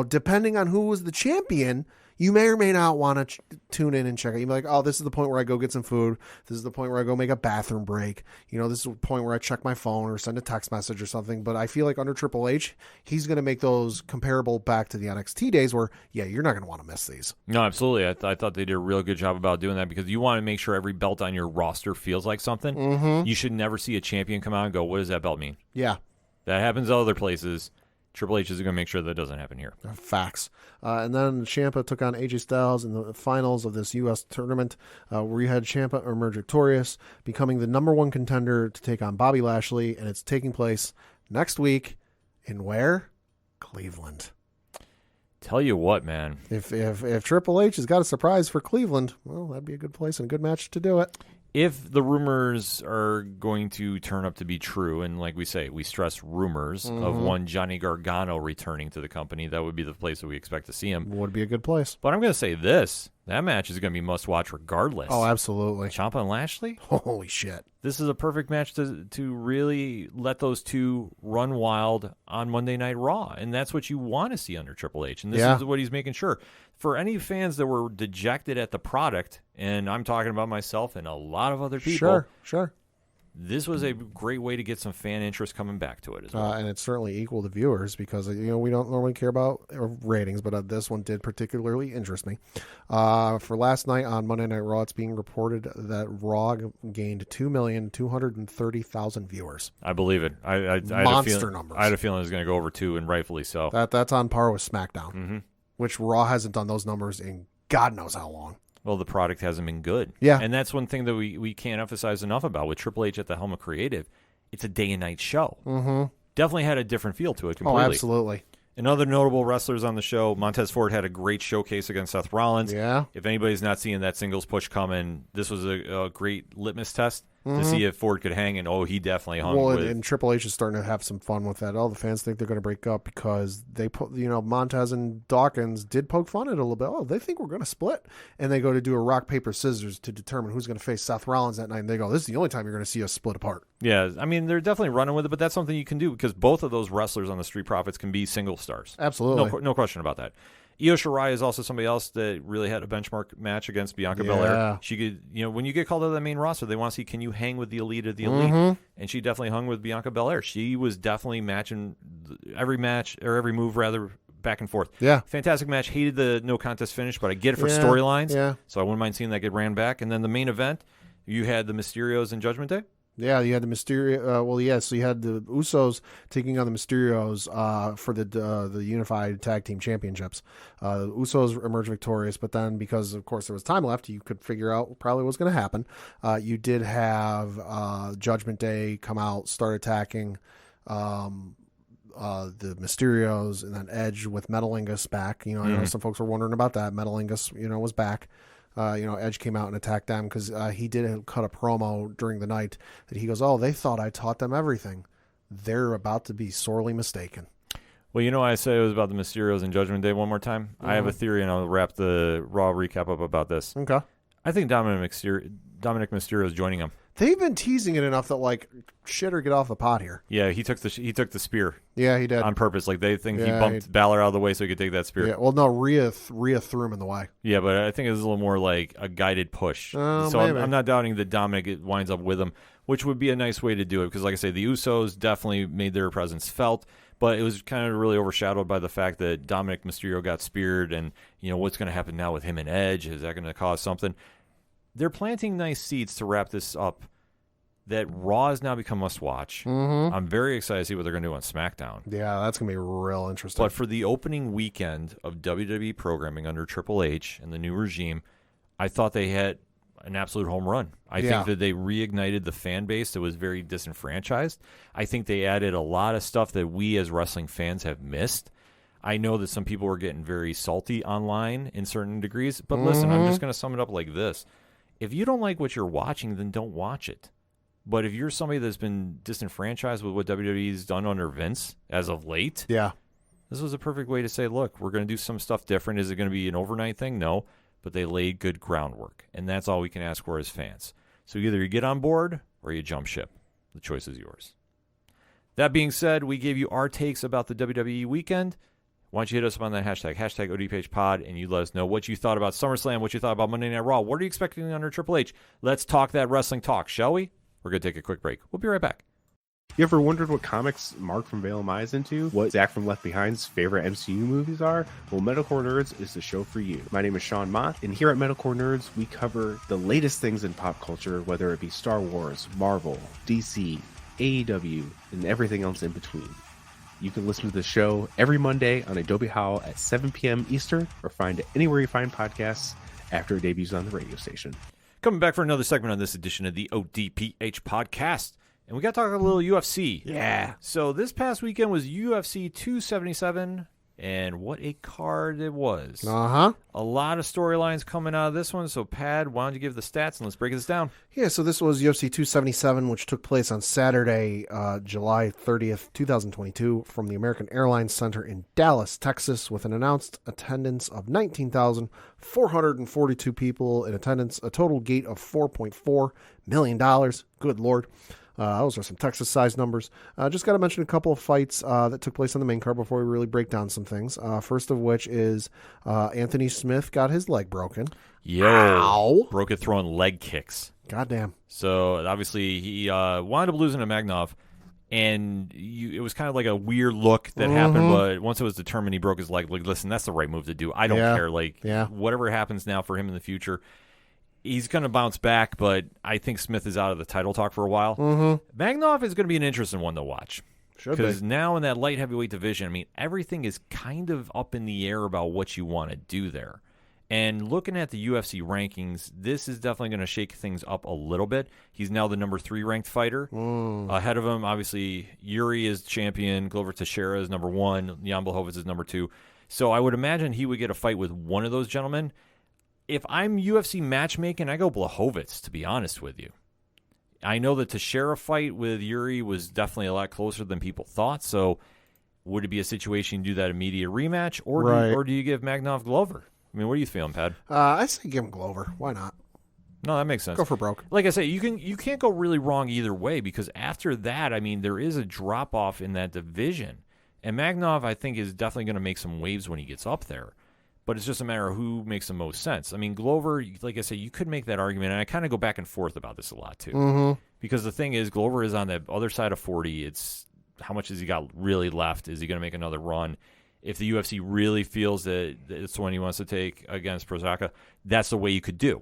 depending on who was the champion, you may or may not want to tune in and check it. You'd be like, oh, this is the point where I go get some food. This is the point where I go make a bathroom break. This is the point where I check my phone or send a text message or something. But I feel like under Triple H, he's going to make those comparable back to the NXT days where, you're not going to want to miss these. No, absolutely. I thought they did a real good job about doing that, because you want to make sure every belt on your roster feels like something. You should never see a champion come out and go, what does that belt mean? Yeah. That happens other places. Triple H is going to make sure that doesn't happen here. Facts. And then Ciampa took on AJ Styles in the finals of this U.S. tournament, where you had Ciampa emerge victorious, becoming the number one contender to take on Bobby Lashley, and it's taking place next week in where? Cleveland. Tell you what, man. If Triple H has got a surprise for Cleveland, well, that'd be a good place and a good match to do it. If the rumors are going to turn up to be true, and like we say, we stress rumors of one Johnny Gargano returning to the company, that would be the place that we expect to see him. Would be a good place. But I'm going to say this. That match is going to be must-watch regardless. Oh, absolutely. Ciampa and Lashley? Holy shit. This is a perfect match to really let those two run wild on Monday Night Raw, and that's what you want to see under Triple H, and this is what he's making sure. For any fans that were dejected at the product, and I'm talking about myself and a lot of other people, Sure. This was a great way to get some fan interest coming back to it as well. And it's certainly equal to viewers, because we don't normally care about ratings, but this one did particularly interest me. For last night on Monday Night Raw, it's being reported that Raw gained 2,230,000 viewers. I believe it. Monster numbers. I had a feeling it was going to go over 2, and rightfully so. That's on par with SmackDown, which Raw hasn't done those numbers in God knows how long. Well, the product hasn't been good. Yeah. And that's one thing that we can't emphasize enough about. With Triple H at the helm of creative, it's a day and night show. Definitely had a different feel to it completely. Oh, absolutely. And other notable wrestlers on the show, Montez Ford had a great showcase against Seth Rollins. Yeah. If anybody's not seeing that singles push coming, this was a great litmus test to see if Ford could hang, and he definitely hung. Well, and Triple H is starting to have some fun with that. All the fans think they're going to break up because they put, Montez and Dawkins did poke fun at it a little bit. Oh, they think we're going to split, and they go to do a rock paper scissors to determine who's going to face Seth Rollins that night. And they go, "This is the only time you're going to see us split apart." Yeah, I mean they're definitely running with it, but that's something you can do because both of those wrestlers on the Street Profits can be single stars. Absolutely, no question about that. Io Shirai is also somebody else that really had a benchmark match against Bianca Belair. She could, when you get called to the main roster, they want to see, can you hang with the elite of the elite? And she definitely hung with Bianca Belair. She was definitely matching every move rather back and forth. Yeah. Fantastic match. Hated the no contest finish, but I get it for storylines. Yeah. So I wouldn't mind seeing that get ran back. And then the main event, you had the Mysterios and Judgment Day. Yeah, you had the Mysterio. So you had the Usos taking on the Mysterios for the Unified Tag Team Championships. The Usos emerged victorious, but then because, of course, there was time left, you could figure out probably what's going to happen. You did have Judgment Day come out, start attacking the Mysterios, and then Edge with Metalingus back. I know some folks were wondering about that. Metalingus, was back. Edge came out and attacked them because he did cut a promo during the night that he goes, they thought I taught them everything. They're about to be sorely mistaken. Well, I said it was about the Mysterios and Judgment Day one more time. I have a theory, and I'll wrap the Raw recap up about this. Okay. I think Dominic Mysterio is joining him. They've been teasing it enough that shit or get off the pot here. Yeah, he took the spear. Yeah, he did on purpose. They think he bumped Bellaire out of the way so he could take that spear. Yeah, well, no, Rhea threw him in the way. Yeah, but I think it was a little more like a guided push. So I'm not doubting that Dominic winds up with him, which would be a nice way to do it because, like I say, the Usos definitely made their presence felt, but it was kind of really overshadowed by the fact that Dominic Mysterio got speared, and what's going to happen now with him and Edge? Is that going to cause something? they're planting nice seeds to wrap this up. That Raw has now become must-watch. Mm-hmm. I'm very excited to see what they're going to do on SmackDown. Yeah, that's going to be real interesting. But for the opening weekend of WWE programming under Triple H and the new regime, I thought they had an absolute home run. I think that they reignited the fan base that was very disenfranchised. I think they added a lot of stuff that we as wrestling fans have missed. I know that some people were getting very salty online in certain degrees, but listen, I'm just going to sum it up like this. If you don't like what you're watching, then don't watch it. But if you're somebody that's been disenfranchised with what WWE's done under Vince as of late, this was a perfect way to say, look, we're going to do some stuff different. Is it going to be an overnight thing? No. But they laid good groundwork, and that's all we can ask for as fans. So either you get on board or you jump ship. The choice is yours. That being said, we gave you our takes about the WWE weekend. Why don't you hit us up on that hashtag ODPHpod, and you let us know what you thought about SummerSlam, what you thought about Monday Night Raw. What are you expecting under Triple H? Let's talk that wrestling talk, shall we? We're going to take a quick break. We'll be right back. You ever wondered what comics Mark from Vale Mai is into? What Zach from Left Behind's favorite MCU movies are? Well, Metalcore Nerds is the show for you. My name is Sean Mott, and here at Metalcore Nerds, we cover the latest things in pop culture, whether it be Star Wars, Marvel, DC, AEW, and everything else in between. You can listen to the show every Monday on Adobe Howl at 7 p.m. Eastern, or find it anywhere you find podcasts after it debuts on the radio station. Coming back for another segment on this edition of the ODPH podcast. And we got to talk a little UFC. Yeah. So this past weekend was UFC 277, and what a card it was. Uh-huh. A lot of storylines coming out of this one. So, Pad, why don't you give the stats and let's break this down. Yeah, so this was UFC 277, which took place on Saturday, July 30th, 2022, from the American Airlines Center in Dallas, Texas, with an announced attendance of 19,442 people in attendance, a total gate of $4.4 million. Good Lord. Those are some Texas-sized numbers. Just got to mention a couple of fights that took place on the main card before we really break down some things. First of which is Anthony Smith got his leg broken. Ow. Broke it throwing leg kicks. Goddamn. So, obviously, he wound up losing to Magnov, and it was kind of like a weird look that happened, but once it was determined he broke his leg, like, listen, that's the right move to do. I don't care. Like, whatever happens now for him in the future, he's going to bounce back, but I think Smith is out of the title talk for a while. Magnov is going to be an interesting one to watch. Because now in that light heavyweight division, I mean, everything is kind of up in the air about what you want to do there. And looking at the UFC rankings, this is definitely going to shake things up a little bit. He's now the number 3 ranked fighter. Ahead of him, obviously, Yuri is champion. Glover Teixeira is number 1. Jan Blachowicz is number 2. So I would imagine he would get a fight with one of those gentlemen. If I'm UFC matchmaking, I go Blachowicz, to be honest with you. I know the Teixeira fight with Yuri was definitely a lot closer than people thought, so would it be a situation you do that immediate rematch, or do you give Magnov Glover? I mean, what are you feeling, Pad? I say give him Glover. Why not? No, that makes sense. Go for broke. Like I say, you can't go really wrong either way, because after that, I mean, there is a drop-off in that division. And Magnov, I think, is definitely going to make some waves when he gets up there. But it's just a matter of who makes the most sense. I mean, Glover, like I say, you could make that argument, and I kind of go back and forth about this a lot, too. Because the thing is, Glover is on the other side of 40. It's how much has he got really left? Is he going to make another run? If the UFC really feels that it's the one he wants to take against Prochaska, that's the way you could do.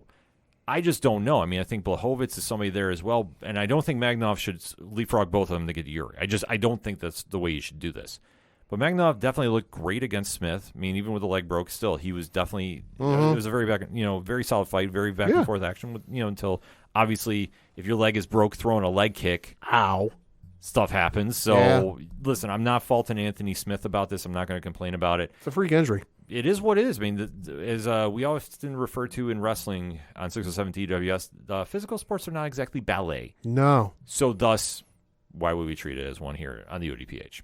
I just don't know. I mean, I think Blachowicz is somebody there as well, and I don't think Magnov should leapfrog both of them to get Yuri. I don't think that's the way you should do this. But Magnov definitely looked great against Smith. I mean, even with the leg broke, still he was definitely. It was a very solid fight, very back and forth action. Until obviously, if your leg is broke, throwing a leg kick, stuff happens. So listen, I'm not faulting Anthony Smith about this. I'm not going to complain about it. It's a freak injury. It is what it is. I mean, as we often refer to in wrestling on 607 TWS, physical sports are not exactly ballet. No. So thus, why would we treat it as one here on the ODPH?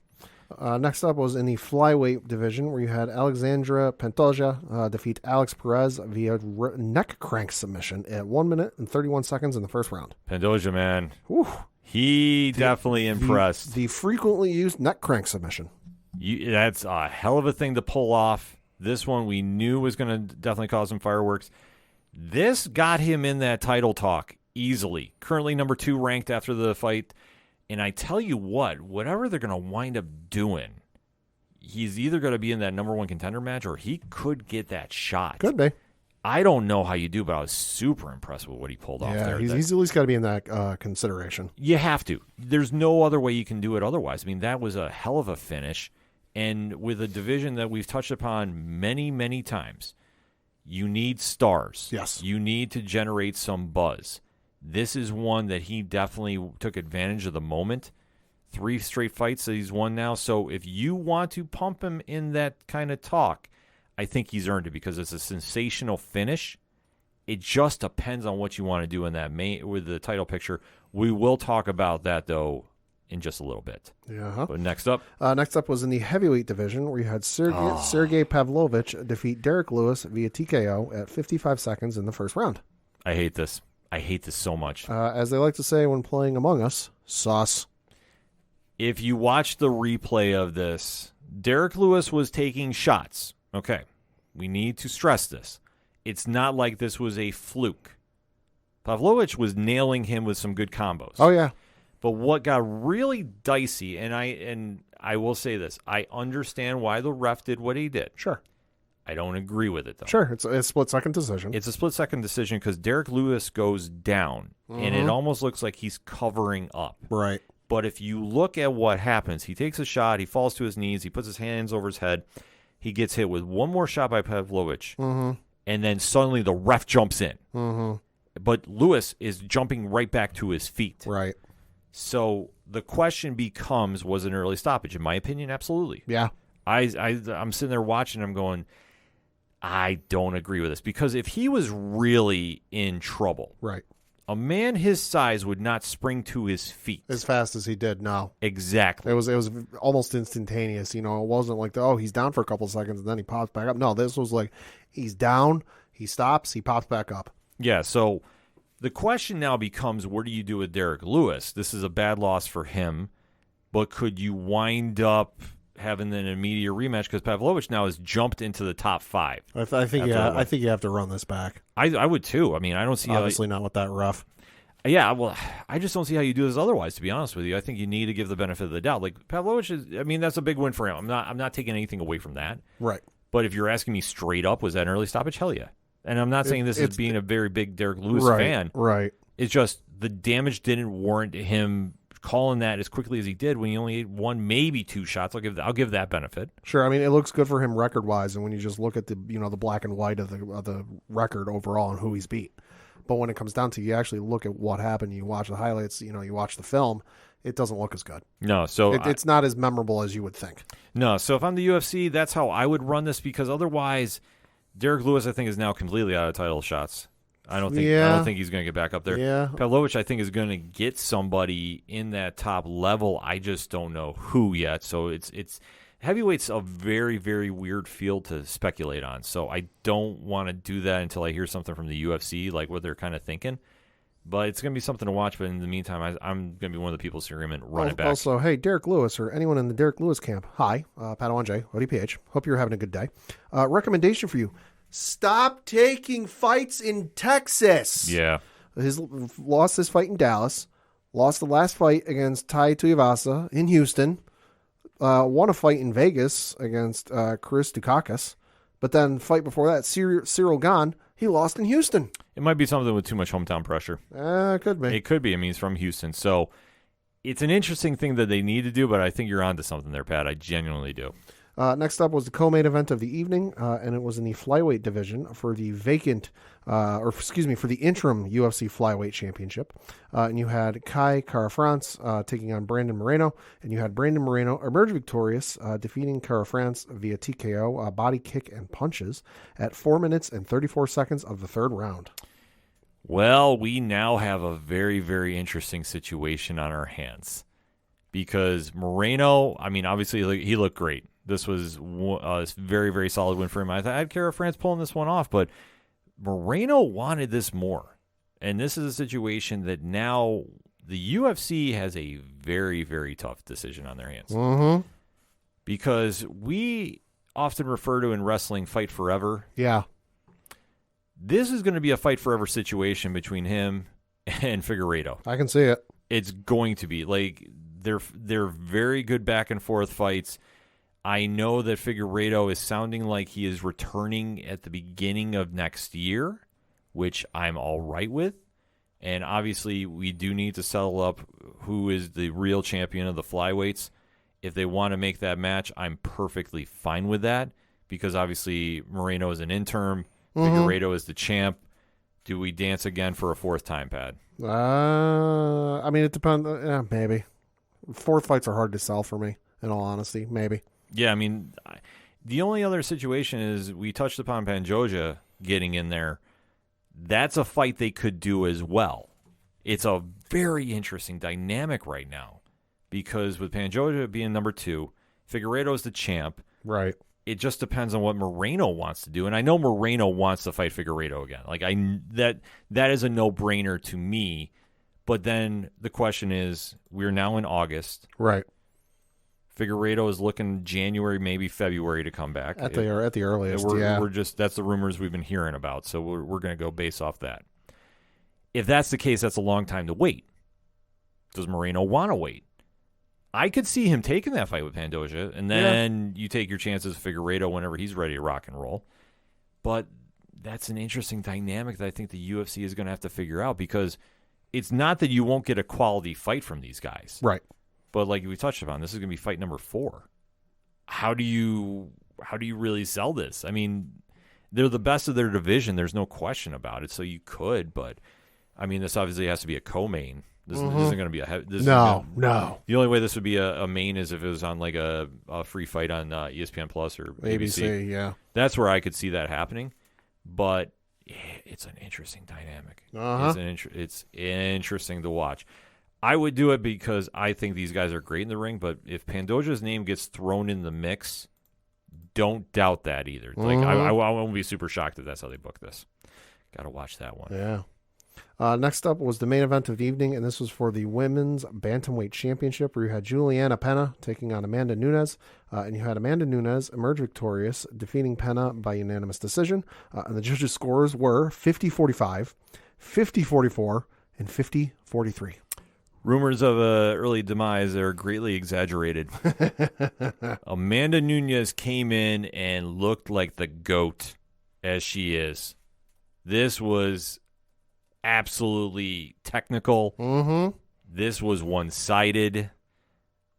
Next up was in the flyweight division, where you had Alexandra Pantoja defeat Alex Perez via neck crank submission at 1 minute and 31 seconds in the first round. Pantoja, man. He definitely impressed. The frequently used neck crank submission. That's a hell of a thing to pull off. This one we knew was going to definitely cause some fireworks. This got him in that title talk easily. Currently number 2 ranked after the fight. And I tell you what, whatever they're going to wind up doing, he's either going to be in that number 1 contender match or he could get that shot. Could be. I don't know how you do, but I was super impressed with what he pulled off there. He's at least got to be in that consideration. You have to. There's no other way you can do it otherwise. I mean, that was a hell of a finish. And with a division that we've touched upon many, many times, you need stars. Yes. You need to generate some buzz. This is one that he definitely took advantage of the moment. 3 straight fights that he's won now. So if you want to pump him in that kind of talk, I think he's earned it because it's a sensational finish. It just depends on what you want to do in that with the title picture. We will talk about that, though, in just a little bit. Yeah. But next up? Next up was in the heavyweight division where you had Sergey Pavlovic defeat Derrick Lewis via TKO at 55 seconds in the first round. I hate this. I hate this so much. As they like to say when playing Among Us, sauce. If you watch the replay of this, Derrick Lewis was taking shots. Okay, we need to stress this. It's not like this was a fluke. Pavlovic was nailing him with some good combos. Oh, yeah. But what got really dicey, and I will say this, I understand why the ref did what he did. Sure. I don't agree with it, though. Sure, it's a split-second decision. It's a split-second decision because Derrick Lewis goes down, and it almost looks like he's covering up. Right. But if you look at what happens, he takes a shot, he falls to his knees, he puts his hands over his head, he gets hit with one more shot by Pavlovic, and then suddenly the ref jumps in. But Lewis is jumping right back to his feet. Right. So the question becomes, was it an early stoppage? In my opinion, absolutely. Yeah. I'm sitting there watching, I'm going, I don't agree with this. Because if he was really in trouble, right, a man his size would not spring to his feet as fast as he did. No, exactly. It was almost instantaneous. You know, it wasn't like he's down for a couple of seconds and then he pops back up. No, this was like he's down, he stops, he pops back up. Yeah. So the question now becomes, what do you do with Derrick Lewis? This is a bad loss for him, but could you wind up having an immediate rematch because Pavlovic now has jumped into the top 5? I think you have to run this back. I would too. I mean, I don't see obviously not with that rough. Yeah, well, I just don't see how you do this otherwise. To be honest with you, I think you need to give the benefit of the doubt. Like Pavlovic is, I mean, that's a big win for him. I'm not taking anything away from that. Right. But if you're asking me straight up, was that an early stoppage? Hell yeah. And I'm not saying this as being a very big Derrick Lewis fan. Right. It's just the damage didn't warrant him calling that as quickly as he did when he only had 1, maybe 2 shots. I'll give that benefit. Sure. I mean, it looks good for him record wise, and when you just look at the the black and white of the record overall and who he's beat. But when it comes down to you actually look at what happened, you watch the highlights, you watch the film, it doesn't look as good. No, so it's not as memorable as you would think. No, so if I'm the UFC, that's how I would run this because otherwise, Derrick Lewis I think is now completely out of title shots. I don't think he's going to get back up there. Yeah. Pavlovic, I think, is going to get somebody in that top level. I just don't know who yet. So it's heavyweight's a very, very weird field to speculate on. So I don't want to do that until I hear something from the UFC, like what they're kind of thinking. But it's going to be something to watch. But in the meantime, I'm going to be one of the people screaming, run it back. Also, hey, Derrick Lewis or anyone in the Derrick Lewis camp, hi, Padawan J, ODPH. Hope you're having a good day. Recommendation for you. Stop taking fights in Texas. Yeah. Lost his fight in Dallas. Lost the last fight against Tai Tuivasa in Houston. Won a fight in Vegas against Chris Dukakis. But then fight before that, Cyril Gane, he lost in Houston. It might be something with too much hometown pressure. It could be. It could be. I mean, he's from Houston. So it's an interesting thing that they need to do, but I think you're onto something there, Pat. I genuinely do. Next up was the co-main event of the evening, and it was in the flyweight division for the for the interim UFC flyweight championship. And you had Kai Kara-France taking on Brandon Moreno, and you had Brandon Moreno emerge victorious, defeating Kara-France via TKO, body kick, and punches at 4 minutes and 34 seconds of the third round. Well, we now have a very, very interesting situation on our hands because Moreno, I mean, obviously he looked great. This was a very, very solid win for him. I had Kara-France pulling this one off, but Moreno wanted this more. And this is a situation that now the UFC has a very, very tough decision on their hands. Mm-hmm. Because we often refer to in wrestling fight forever. Yeah. This is going to be a fight forever situation between him and Figueiredo. I can see it. It's going to be. Like, they're very good back and forth fights. I know that Figueiredo is sounding like he is returning at the beginning of next year, which I'm all right with. And obviously, we do need to settle up who is the real champion of the flyweights. If they want to make that match, I'm perfectly fine with that because obviously Moreno is an interim, Figueiredo is the champ. Do we dance again for a fourth time, Pat? I mean, it depends. Maybe. Fourth fights are hard to sell for me, in all honesty. Maybe. Yeah, I mean, the only other situation is we touched upon Pantoja getting in there. That's a fight they could do as well. It's a very interesting dynamic right now because with Pantoja being number 2, Figueiredo is the champ. Right. It just depends on what Moreno wants to do, and I know Moreno wants to fight Figueiredo again. Like that is a no-brainer to me. But then the question is, we're now in August. Right. Figueiredo is looking January, maybe February to come back. At the earliest, we're just that's the rumors we've been hearing about, so we're going to go based off that. If that's the case, that's a long time to wait. Does Moreno want to wait? I could see him taking that fight with Pantoja, and then you take your chances with Figueiredo whenever he's ready to rock and roll. But that's an interesting dynamic that I think the UFC is going to have to figure out because it's not that you won't get a quality fight from these guys. Right. But like we touched upon, this is going to be fight number 4. How do you really sell this? I mean, they're the best of their division. There's no question about it. So you could, but I mean, this obviously has to be a co-main. This isn't going to be a no. The only way this would be a main is if it was on like a free fight on ESPN Plus or ABC. Yeah, that's where I could see that happening. But it's an interesting dynamic. It's interesting to watch. I would do it because I think these guys are great in the ring, but if Pantoja's name gets thrown in the mix, don't doubt that either. Like I won't be super shocked if that's how they book this. Got to watch that one. Yeah. Next up was the main event of the evening, and this was for the Women's Bantamweight Championship, where you had Juliana Pena taking on Amanda Nunes, and you had Amanda Nunes emerge victorious, defeating Pena by unanimous decision. And the judges' scores were 50-45, 50-44, and 50-43. Rumors of an early demise are greatly exaggerated. Amanda Nunes came in and looked like the GOAT, as she is. This was absolutely technical. This was one-sided.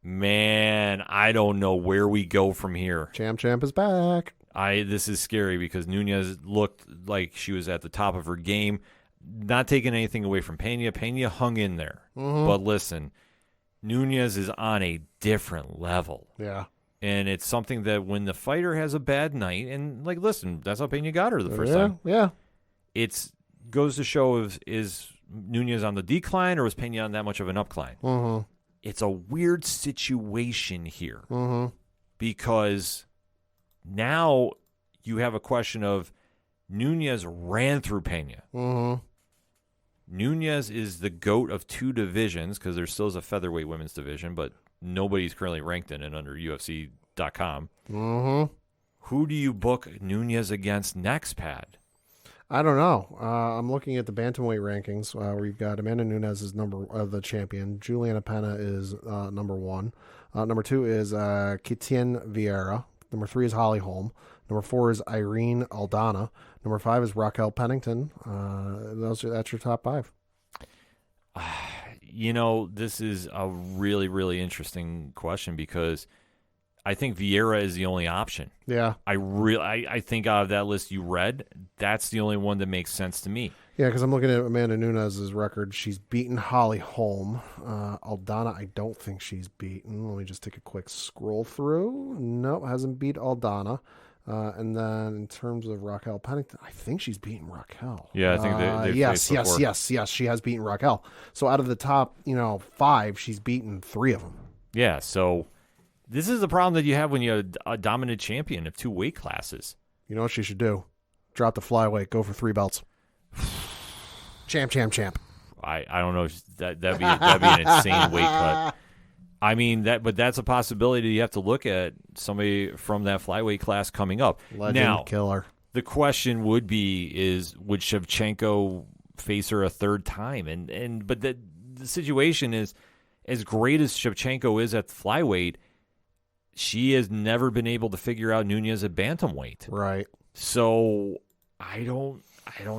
Man, I don't know where we go from here. Champ is back. This is scary because Nunes looked like she was at the top of her game. Not taking anything away from Pena. Pena hung in there. But listen, Nunes is on a different level. Yeah. And it's something that when the fighter has a bad night, and like, listen, that's how Pena got her the first time. Yeah. It's goes to show is Nunes on the decline or was Pena on that much of an upcline? It's a weird situation here because now you have a question of Nunes ran through Pena. Nunes is the GOAT of 2 divisions because there still is a featherweight women's division, but nobody's currently ranked in it under UFC.com. Who do you book Nunes against next, Pat? I don't know. I'm looking at the bantamweight rankings where you've got Amanda Nunes is the champion. Juliana Pena is number 1. Number 2 is Kitien Vieira. Number 3 is Holly Holm. Number 4 is Irene Aldana. Number 5 is Raquel Pennington. That's your top 5. You know, this is a really, really interesting question because I think Vieira is the only option. Yeah. I think out of that list you read, that's the only one that makes sense to me. Yeah, because I'm looking at Amanda Nunes' record. She's beaten Holly Holm. Aldana, I don't think she's beaten. Let me just take a quick scroll through. Nope, hasn't beat Aldana. And then in terms of Raquel Pennington, I think she's beaten Raquel. Yeah, I think they've yes, she has beaten Raquel. So out of the top, 5, she's beaten 3 of them. Yeah, so this is the problem that you have when you're a dominant champion of 2 weight classes. You know what she should do? Drop the flyweight, go for 3 belts. Champ. I don't know if that'd be an insane weight cut. I mean but that's a possibility you have to look at somebody from that flyweight class coming up. Legend killer. The question would would Shevchenko face her a third time? But the situation is, as great as Shevchenko is at flyweight, she has never been able to figure out Nunes at bantamweight. Right. So I don't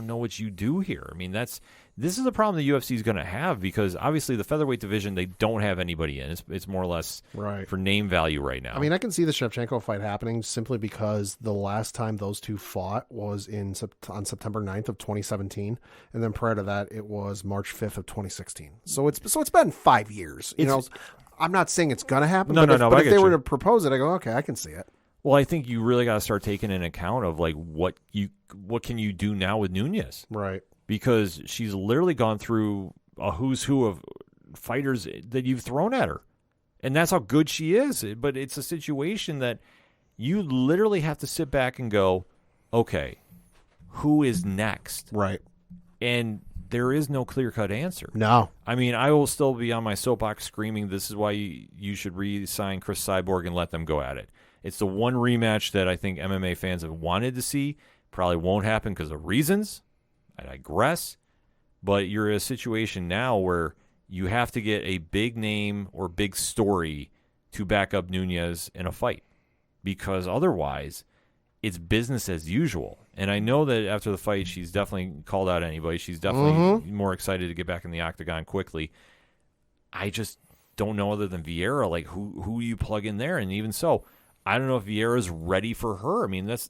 know what you do here. I mean, this is a problem the UFC is going to have because obviously the featherweight division, they don't have anybody in. It's more or less right for name value right now. I mean, I can see the Shevchenko fight happening simply because the last time those two fought was on September 9th of 2017, and then prior to that it was March 5th of 2016. So it's been 5 years. I'm not saying it's going to happen, but if they were to propose it, I go, okay, I can see it. Well, I think you really got to start taking into account of like what can you do now with Nunes, right? Because she's literally gone through a who's who of fighters that you've thrown at her, and that's how good she is. But it's a situation that you literally have to sit back and go, okay, who is next? Right. And there is no clear-cut answer. No. I mean, I will still be on my soapbox screaming, this is why you should re-sign Chris Cyborg and let them go at it. It's the one rematch that I think MMA fans have wanted to see. Probably won't happen because of reasons. I digress. But you're in a situation now where you have to get a big name or big story to back up Nunes in a fight. Because otherwise, it's business as usual. And I know that after the fight, she's definitely called out anybody. She's definitely more excited to get back in the octagon quickly. I just don't know other than Vieira, like who you plug in there. And even so, I don't know if Vieira's ready for her. I mean, it's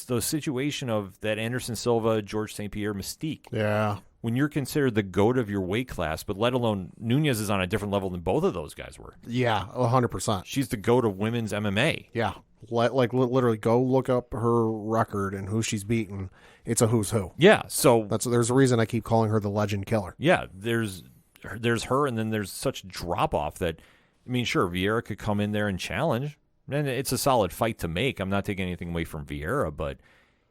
the situation of that Anderson Silva, George St. Pierre mystique. Yeah. When you're considered the GOAT of your weight class, but let alone Nunes is on a different level than both of those guys were. Yeah, 100%. She's the GOAT of women's MMA. Yeah. Like literally go look up her record and who she's beaten. It's a who's who. Yeah, so there's a reason I keep calling her the legend killer. Yeah, there's her, and then there's such drop off that, I mean, sure, Vieira could come in there and challenge, and it's a solid fight to make. I'm not taking anything away from Vieira, but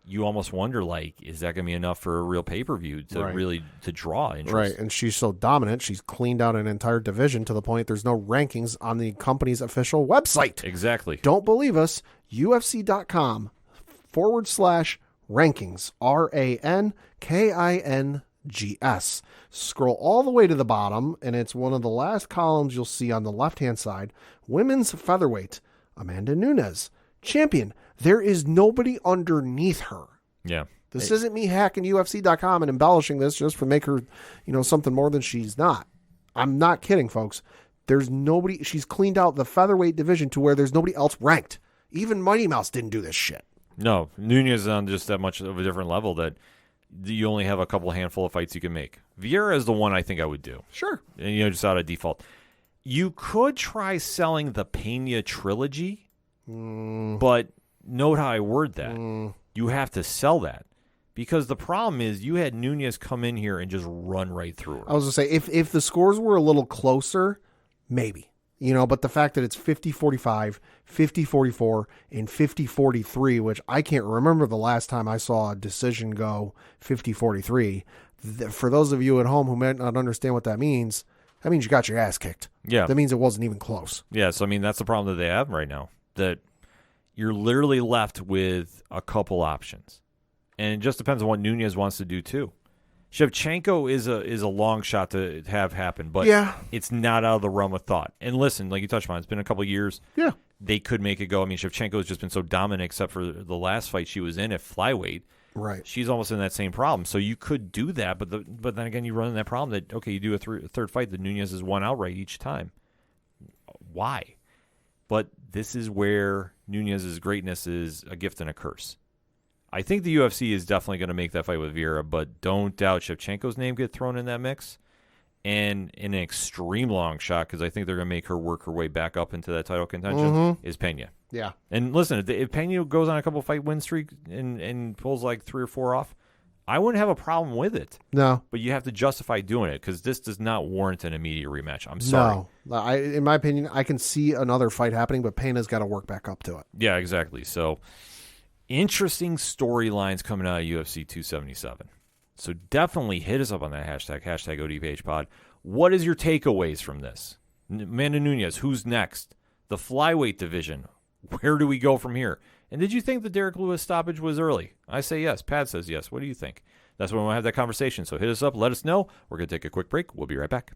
you almost wonder, like, is that going to be enough for a real pay-per-view to really to draw interest? Right, and she's so dominant, she's cleaned out an entire division to the point there's no rankings on the company's official website. Exactly. Don't believe us? UFC.com/rankings, RANKINGS. Scroll all the way to the bottom, and it's one of the last columns you'll see on the left-hand side. Women's featherweight, Amanda Nunes, champion. There is nobody underneath her. Yeah. This isn't me hacking UFC.com and embellishing this just to make her, something more than she's not. I'm not kidding, folks. There's nobody. She's cleaned out the featherweight division to where there's nobody else ranked. Even Mighty Mouse didn't do this shit. No, Nunes is on just that much of a different level that you only have a handful of fights you can make. Vieira is the one I think I would do. Sure. And, just out of default. You could try selling the Pena trilogy, but note how I word that. You have to sell that. Because the problem is you had Nunes come in here and just run right through her. I was going to say, if the scores were a little closer, maybe. But the fact that it's 50-45, 50-44, and 50-43, which I can't remember the last time I saw a decision go 50-43. For those of you at home who might not understand what that means you got your ass kicked. Yeah. That means it wasn't even close. Yeah, so that's the problem that they have right now. That you're literally left with a couple options. And it just depends on what Nunes wants to do too. Shevchenko is a long shot to have happen, but it's not out of the realm of thought. And listen, like you touched on, it's been a couple of years. Yeah. They could make it go. I mean, Shevchenko has just been so dominant except for the last fight she was in at flyweight. Right. She's almost in that same problem. So you could do that, but then again, you run into that problem that, okay, you do a third fight, that Nunes is won outright each time. Why? But this is where Nunes' greatness is a gift and a curse. I think the UFC is definitely going to make that fight with Vieira, but don't doubt Shevchenko's name get thrown in that mix. And in an extreme long shot, because I think they're going to make her work her way back up into that title contention, is Pena. Yeah. And listen, if Pena goes on a couple fight win streak and pulls like 3 or 4 off, I wouldn't have a problem with it. No. But you have to justify doing it, because this does not warrant an immediate rematch. I'm sorry. No. In my opinion, I can see another fight happening, but Pena's got to work back up to it. Yeah, exactly. So, interesting storylines coming out of UFC 277. So definitely hit us up on that hashtag ODPHpod. What is your takeaways from this? Amanda Nunes, who's next? The flyweight division. Where do we go from here? And did you think the Derrick Lewis stoppage was early? I say yes. Pat says yes. What do you think? That's when we want to have that conversation. So hit us up. Let us know. We're going to take a quick break. We'll be right back.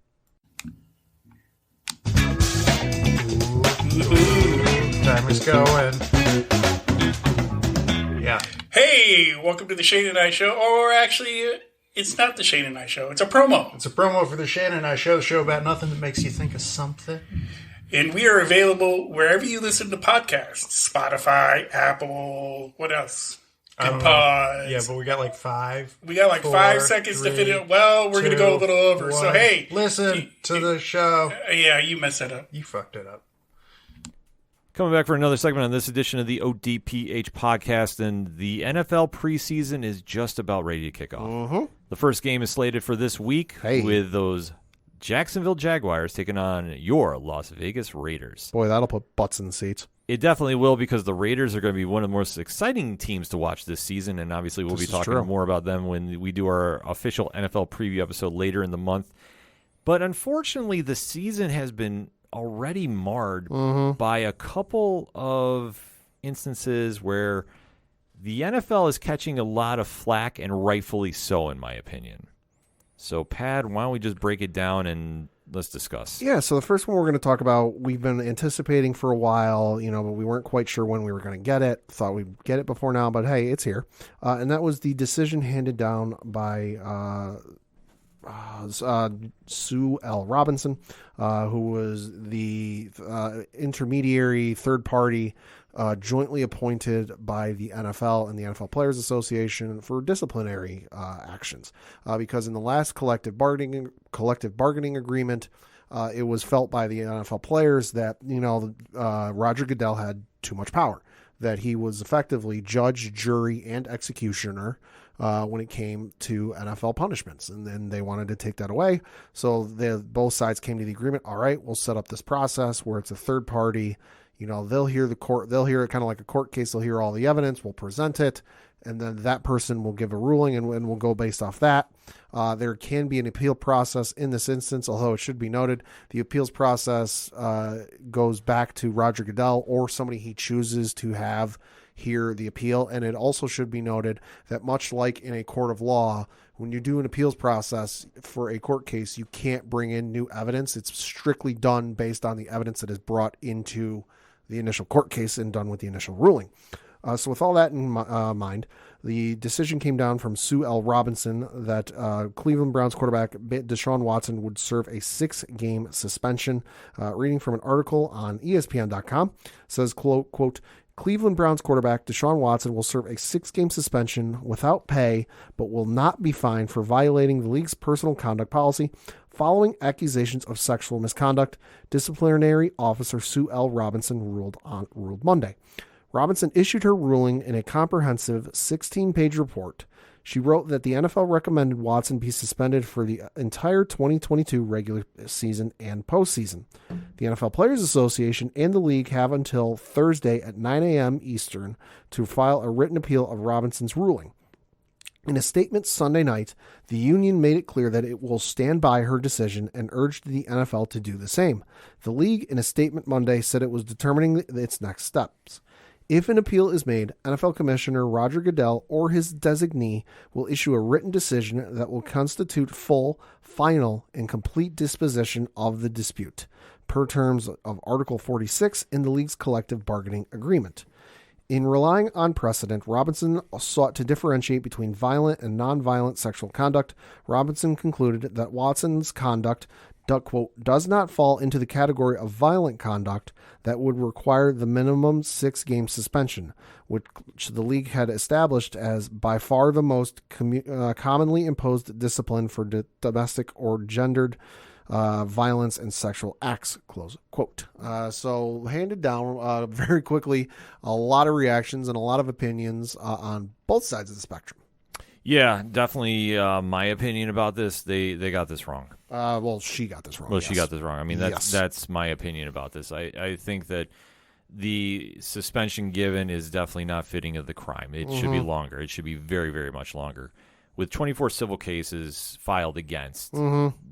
time is going. Yeah. Hey, welcome to the Shane and I Show. Or actually, it's not the Shane and I Show. It's a promo. It's a promo for the Shane and I Show, show about nothing that makes you think of something. And we are available wherever you listen to podcasts. Spotify, Apple, what else? Pods. Yeah, but we got like 5. We got like 5 seconds to fit it. Well, we're going to go a little over. 1. So, hey. Listen to the show. Yeah, you messed it up. You fucked it up. Coming back for another segment on this edition of the ODPH podcast, and the NFL preseason is just about ready to kick off. Mm-hmm. The first game is slated for this week with those Jacksonville Jaguars taking on your Las Vegas Raiders. Boy, that'll put butts in seats. It definitely will, because the Raiders are going to be one of the most exciting teams to watch this season, and obviously we'll be talking more about them when we do our official NFL preview episode later in the month. But unfortunately, the season has been already marred by a couple of instances where the NFL is catching a lot of flack, and rightfully so, in my opinion. So, Pad, why don't we just break it down and let's discuss. Yeah, so the first one we're going to talk about, we've been anticipating for a while, but we weren't quite sure when we were going to get it. Thought we'd get it before now, but hey, it's here. And that was the decision handed down by Sue L. Robinson, who was the intermediary third party jointly appointed by the NFL and the NFL Players Association for disciplinary actions. Because in the last collective bargaining agreement, it was felt by the NFL players that, Roger Goodell had too much power, that he was effectively judge, jury, and executioner when it came to NFL punishments. And then they wanted to take that away. So both sides came to the agreement. All right, we'll set up this process where it's a third party. They'll hear it kind of like a court case. They'll hear all the evidence. We'll present it. And then that person will give a ruling, and we'll go based off that. There can be an appeal process in this instance, although it should be noted, the appeals process goes back to Roger Goodell or somebody he chooses to have hear the appeal. And it also should be noted that much like in a court of law, when you do an appeals process for a court case, you can't bring in new evidence. It's strictly done based on the evidence that is brought into the initial court case and done with the initial ruling. So with all that in mind, the decision came down from Sue L. Robinson that Cleveland Browns quarterback Deshaun Watson would serve a 6-game suspension. Reading from an article on ESPN.com, says, quote, Cleveland Browns quarterback Deshaun Watson will serve a 6-game suspension without pay, but will not be fined for violating the league's personal conduct policy following accusations of sexual misconduct. Disciplinary officer Sue L. Robinson ruled Monday. Robinson issued her ruling in a comprehensive 16-page report. She wrote that the NFL recommended Watson be suspended for the entire 2022 regular season and postseason. The NFL Players Association and the league have until Thursday at 9 a.m. Eastern to file a written appeal of Robinson's ruling. In a statement Sunday night, the union made it clear that it will stand by her decision and urged the NFL to do the same. The league, in a statement Monday, said it was determining its next steps. If an appeal is made, NFL Commissioner Roger Goodell or his designee will issue a written decision that will constitute full, final, and complete disposition of the dispute, per terms of Article 46 in the league's collective bargaining agreement. In relying on precedent, Robinson sought to differentiate between violent and nonviolent sexual conduct. Robinson concluded that Watson's conduct, quote, does not fall into the category of violent conduct that would require the minimum 6-game suspension, which the league had established as by far the most commonly imposed discipline for domestic or gendered violence and sexual acts, close quote. So handed down very quickly, a lot of reactions and a lot of opinions on both sides of the spectrum. Yeah, definitely my opinion about this, they got this wrong. Well, she got this wrong. Well, yes. she got this wrong. I mean, that's my opinion about this. I think that the suspension given is definitely not fitting of the crime. It should be longer. It should be very, very much longer. With 24 civil cases filed against,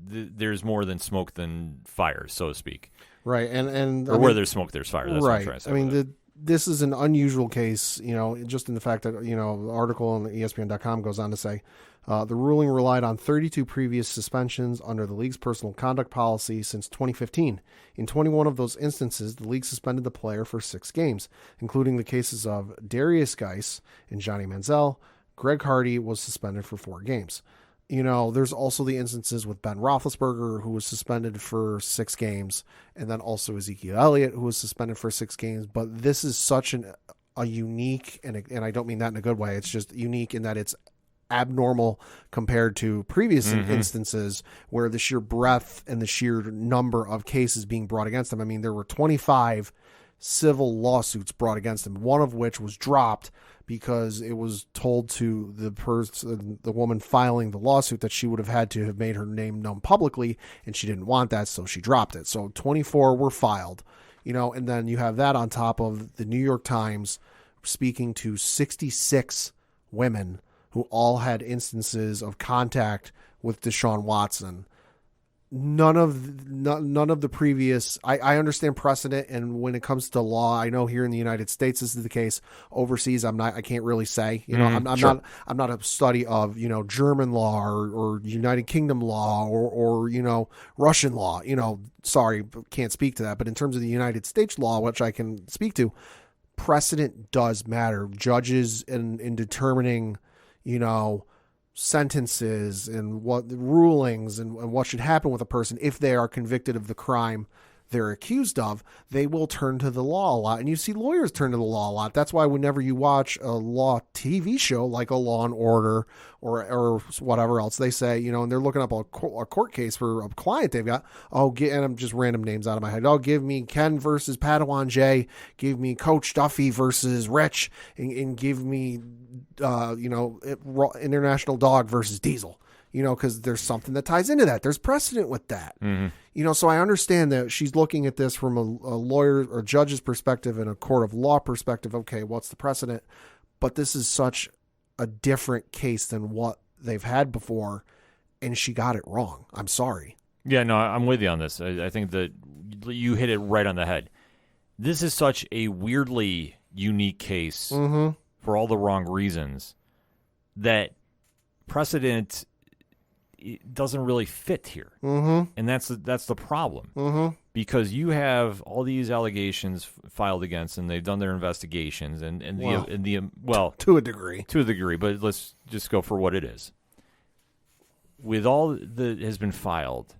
there's more than smoke than fire, so to speak. Right, and where there's smoke, there's fire. That's right. what I'm trying to say. This is an unusual case, just in the fact that, the article on ESPN.com goes on to say The ruling relied on 32 previous suspensions under the league's personal conduct policy since 2015. In 21 of those instances, the league suspended the player for 6 games, including the cases of Darius Geis and Johnny Manziel. Greg Hardy was suspended for 4 games. There's also the instances with Ben Roethlisberger, who was suspended for 6 games, and then also Ezekiel Elliott, who was suspended for 6 games. But this is such a unique, and I don't mean that in a good way, it's just unique in that it's abnormal compared to previous instances where the sheer breadth and the sheer number of cases being brought against them. I mean, there were 25 civil lawsuits brought against him, one of which was dropped because it was told to the woman filing the lawsuit that she would have had to have made her name known publicly, and she didn't want that, so she dropped it. So 24 were filed, and then you have that on top of the New York Times speaking to 66 women who all had instances of contact with Deshaun Watson. None of the previous. I understand precedent, and when it comes to law, I know here in the United States this is the case. Overseas, I can't really say. I'm not a study of German law or United Kingdom law or Russian law. Sorry, can't speak to that. But in terms of the United States law, which I can speak to, precedent does matter. Judges in determining sentences and what the rulings and what should happen with a person if they are convicted of the crime they're accused of, they will turn to the law a lot. And you see lawyers turn to the law a lot. That's why whenever you watch a law TV show like a Law and Order or whatever else, they say, and they're looking up a court case for a client they've got. And I'm just random names out of my head. Give me Ken versus Padawan J. Give me Coach Duffy versus Rich. And give me, International Dog versus Diesel. Because there's something that ties into that. There's precedent with that. So I understand that she's looking at this from a lawyer or judge's perspective and a court of law perspective. Okay, what's the precedent? But this is such a different case than what they've had before, and she got it wrong. I'm sorry. Yeah, no, I'm with you on this. I think that you hit it right on the head. This is such a weirdly unique case for all the wrong reasons that precedent it doesn't really fit here, and that's the problem. Because you have all these allegations filed against, and they've done their investigations, and to a degree, but let's just go for what it is. With all that has been filed,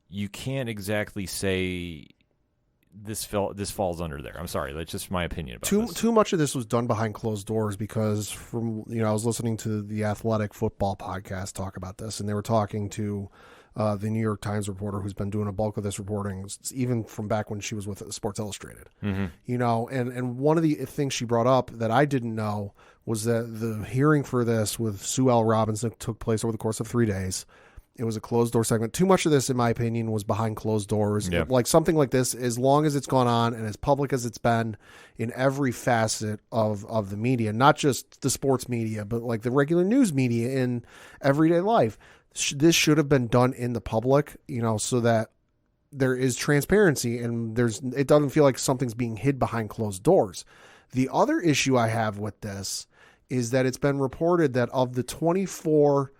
you can't exactly say this falls under there. I'm sorry, that's just my opinion about this. Too much of this was done behind closed doors because from I was listening to the Athletic Football podcast talk about this, and they were talking to the New York Times reporter who's been doing a bulk of this reporting even from back when she was with Sports Illustrated. And one of the things she brought up that I didn't know was that the hearing for this with Sue L. Robinson took place over the course of 3 days. It was a closed-door segment. Too much of this, in my opinion, was behind closed doors. Yep. Like something like this, as long as it's gone on and as public as it's been in every facet of the media, not just the sports media, but like the regular news media in everyday life, this should have been done in the public, so that there is transparency and it doesn't feel like something's being hid behind closed doors. The other issue I have with this is that it's been reported that of the 24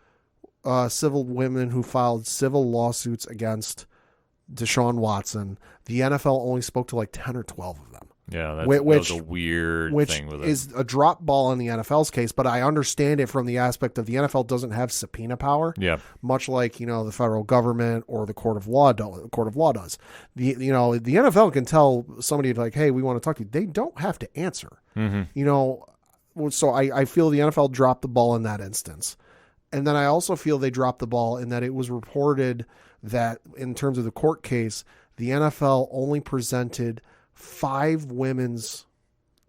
civil women who filed civil lawsuits against Deshaun Watson, the NFL only spoke to like 10 or 12 of them. Yeah, that was a weird thing with it. Which is a drop ball in the NFL's case, but I understand it from the aspect of the NFL doesn't have subpoena power. Yeah. Much like, the federal government or the court of law does. The NFL can tell somebody like, hey, we want to talk to you. They don't have to answer. So I feel the NFL dropped the ball in that instance. And then I also feel they dropped the ball in that it was reported that in terms of the court case, the NFL only presented 5 women's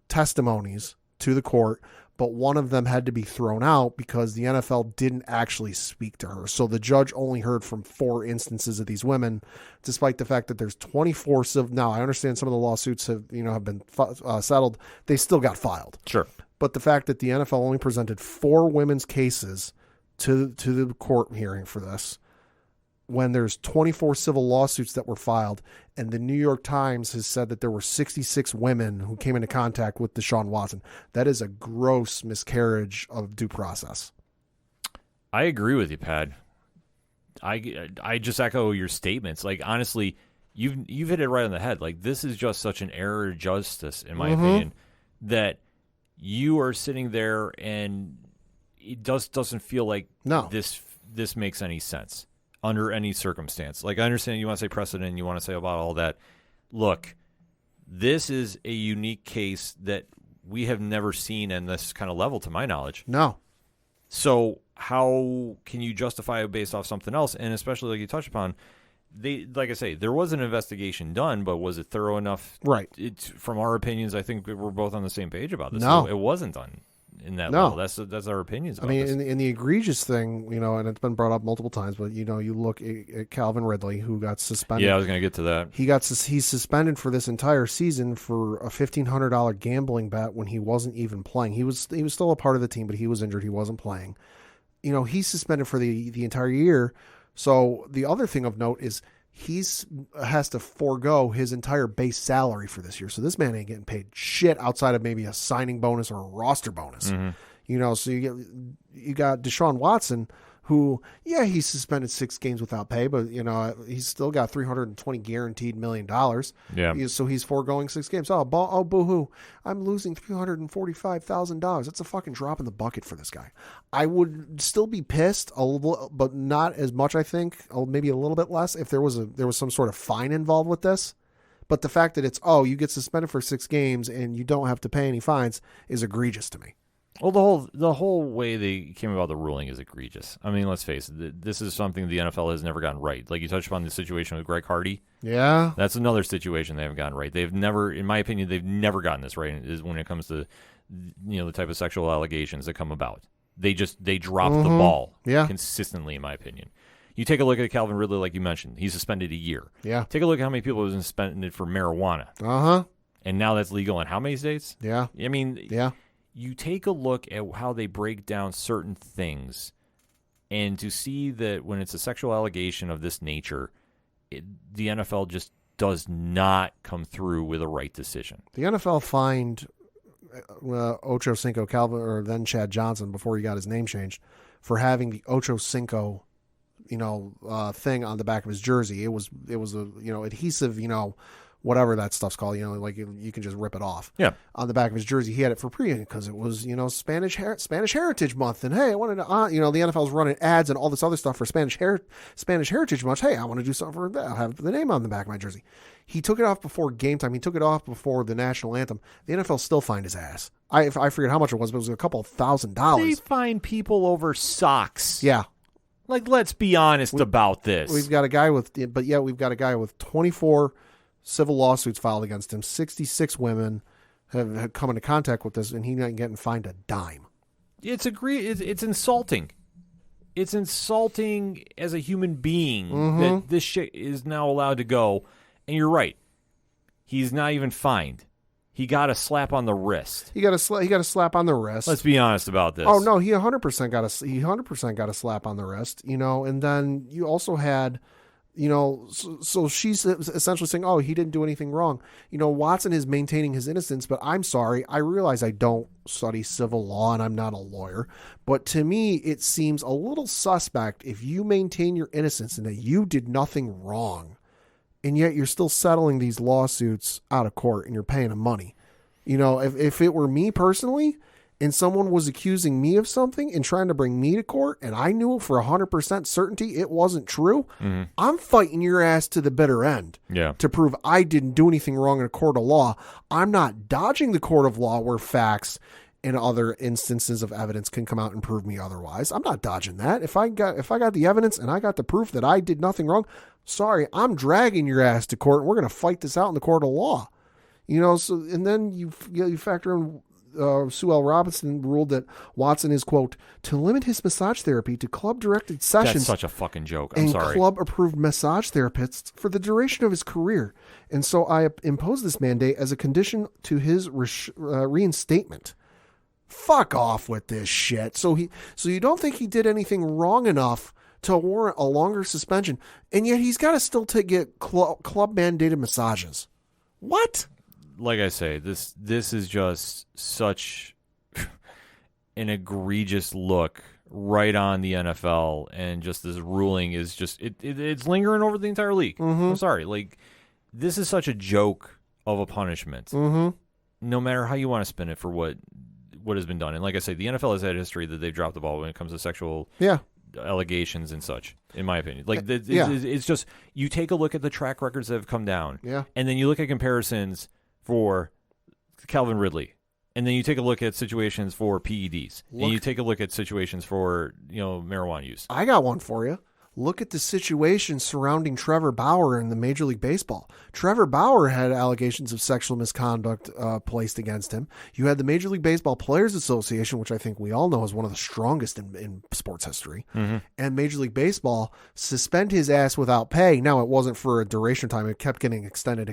testimonies to the court, but one of them had to be thrown out because the NFL didn't actually speak to her. So the judge only heard from 4 instances of these women, despite the fact that there's 24 civil. Now, I understand some of the lawsuits have been settled. They still got filed. Sure. But the fact that the NFL only presented 4 women's cases to the court hearing for this, when there's 24 civil lawsuits that were filed, and the New York Times has said that there were 66 women who came into contact with Deshaun Watson, that is a gross miscarriage of due process. I agree with you, Pad. I just echo your statements. Like, honestly, you've hit it right on the head. Like, this is just such an error of justice, in my opinion, that you are sitting there and it doesn't feel like this makes any sense under any circumstance. Like, I understand you want to say precedent and you want to say about all that. Look, this is a unique case that we have never seen in this kind of level, to my knowledge. No. So how can you justify it based off something else? And especially like you touched upon, like I say, there was an investigation done, but was it thorough enough? Right. From our opinions, I think we're both on the same page about this. No. It wasn't done in that level. That's our opinions about this. In the egregious thing, and it's been brought up multiple times, but you look at Calvin Ridley, who got suspended. Yeah, I was going to get to that. He's suspended for this entire season for a $1,500 gambling bet when he wasn't even playing. He was still a part of the team, but he was injured. He wasn't playing. He's suspended for the entire year. So the other thing of note is has to forego his entire base salary for this year. So this man ain't getting paid shit outside of maybe a signing bonus or a roster bonus. So you got Deshaun Watson, who, he's suspended 6 games without pay, but he's still got $320 guaranteed $1 million. Yeah. So he's foregoing 6 games. Oh, boo-hoo. I'm losing $345,000. That's a fucking drop in the bucket for this guy. I would still be pissed a little, but not as much, I think, maybe a little bit less if there was some sort of fine involved with this. But the fact that it's, you get suspended for 6 games and you don't have to pay any fines is egregious to me. Well, the whole way they came about the ruling is egregious. I mean, let's face it. This is something the NFL has never gotten right. Like you touched upon the situation with Greg Hardy. Yeah. That's another situation they haven't gotten right. They've never, in my opinion, they've never gotten this right is when it comes to, the type of sexual allegations that come about. They drop the ball consistently, in my opinion. You take a look at Calvin Ridley, like you mentioned. He's suspended a year. Yeah. Take a look at how many people have been suspended for marijuana. Uh-huh. And now that's legal in how many states? Yeah. I mean, yeah. You take a look at how they break down certain things, and to see that when it's a sexual allegation of this nature, the NFL just does not come through with a right decision. The NFL fined Ocho Cinco Calvin, or then Chad Johnson, before he got his name changed, for having the Ocho Cinco, thing on the back of his jersey. It was a adhesive, whatever that stuff's called, like you can just rip it off. Yeah. On the back of his jersey, he had it for because it was, Spanish Heritage Month, and hey, I wanted to, the NFL's running ads and all this other stuff for Spanish Heritage Month. Hey, I want to do something for that. I'll have the name on the back of my jersey. He took it off before game time. He took it off before the national anthem. The NFL still fined his ass. I forget how much it was, but it was a couple of $1,000. They fine people over socks. Yeah. Like, let's be honest about this. We've got a guy with 24 civil lawsuits filed against him. 66 women have come into contact with this, and he's not getting fined a dime. It's insulting. It's insulting as a human being that this shit is now allowed to go. And you're right. He's not even fined. He got a slap on the wrist. He got a slap on the wrist. Let's be honest about this. Oh no, he 100% got a slap on the wrist. And then you also had, so she's essentially saying, oh, he didn't do anything wrong. Watson is maintaining his innocence, but I'm sorry. I realize I don't study civil law and I'm not a lawyer, but to me, it seems a little suspect if you maintain your innocence and that you did nothing wrong, and yet you're still settling these lawsuits out of court and you're paying them money. If it were me personally and someone was accusing me of something and trying to bring me to court and I knew for 100% certainty it wasn't true, I'm fighting your ass to the bitter end to prove I didn't do anything wrong in a court of law. I'm not dodging the court of law where facts and other instances of evidence can come out and prove me otherwise. I'm not dodging that. If I got the evidence and I got the proof that I did nothing wrong, sorry, I'm dragging your ass to court and we're going to fight this out in the court of law. So, and then you factor in Sue L. Robinson ruled that Watson is, quote, to limit his massage therapy to club-directed sessions. That's such a fucking joke. I'm sorry. Club-approved massage therapists for the duration of his career. And so I impose this mandate as a condition to his reinstatement. Fuck off with this shit. So you don't think he did anything wrong enough to warrant a longer suspension, and yet he's got to still get club-mandated massages. What? Like I say, this is just such an egregious look right on the NFL, and just this ruling is just it's lingering over the entire league. I'm sorry, like this is such a joke of a punishment. No matter how you want to spin it for what has been done, and like I say, the NFL has had a history that they've dropped the ball when it comes to sexual allegations and such. In my opinion, like it's just you take a look at the track records that have come down, and then you look at comparisons for Calvin Ridley. And then you take a look at situations for PEDs. And you take a look at situations for, marijuana use. I got one for you. Look at the situation surrounding Trevor Bauer in the Major League Baseball. Trevor Bauer had allegations of sexual misconduct placed against him. You had the Major League Baseball Players Association, which I think we all know is one of the strongest in sports history. And Major League Baseball suspend his ass without pay. Now, it wasn't for a duration time. It kept getting extended.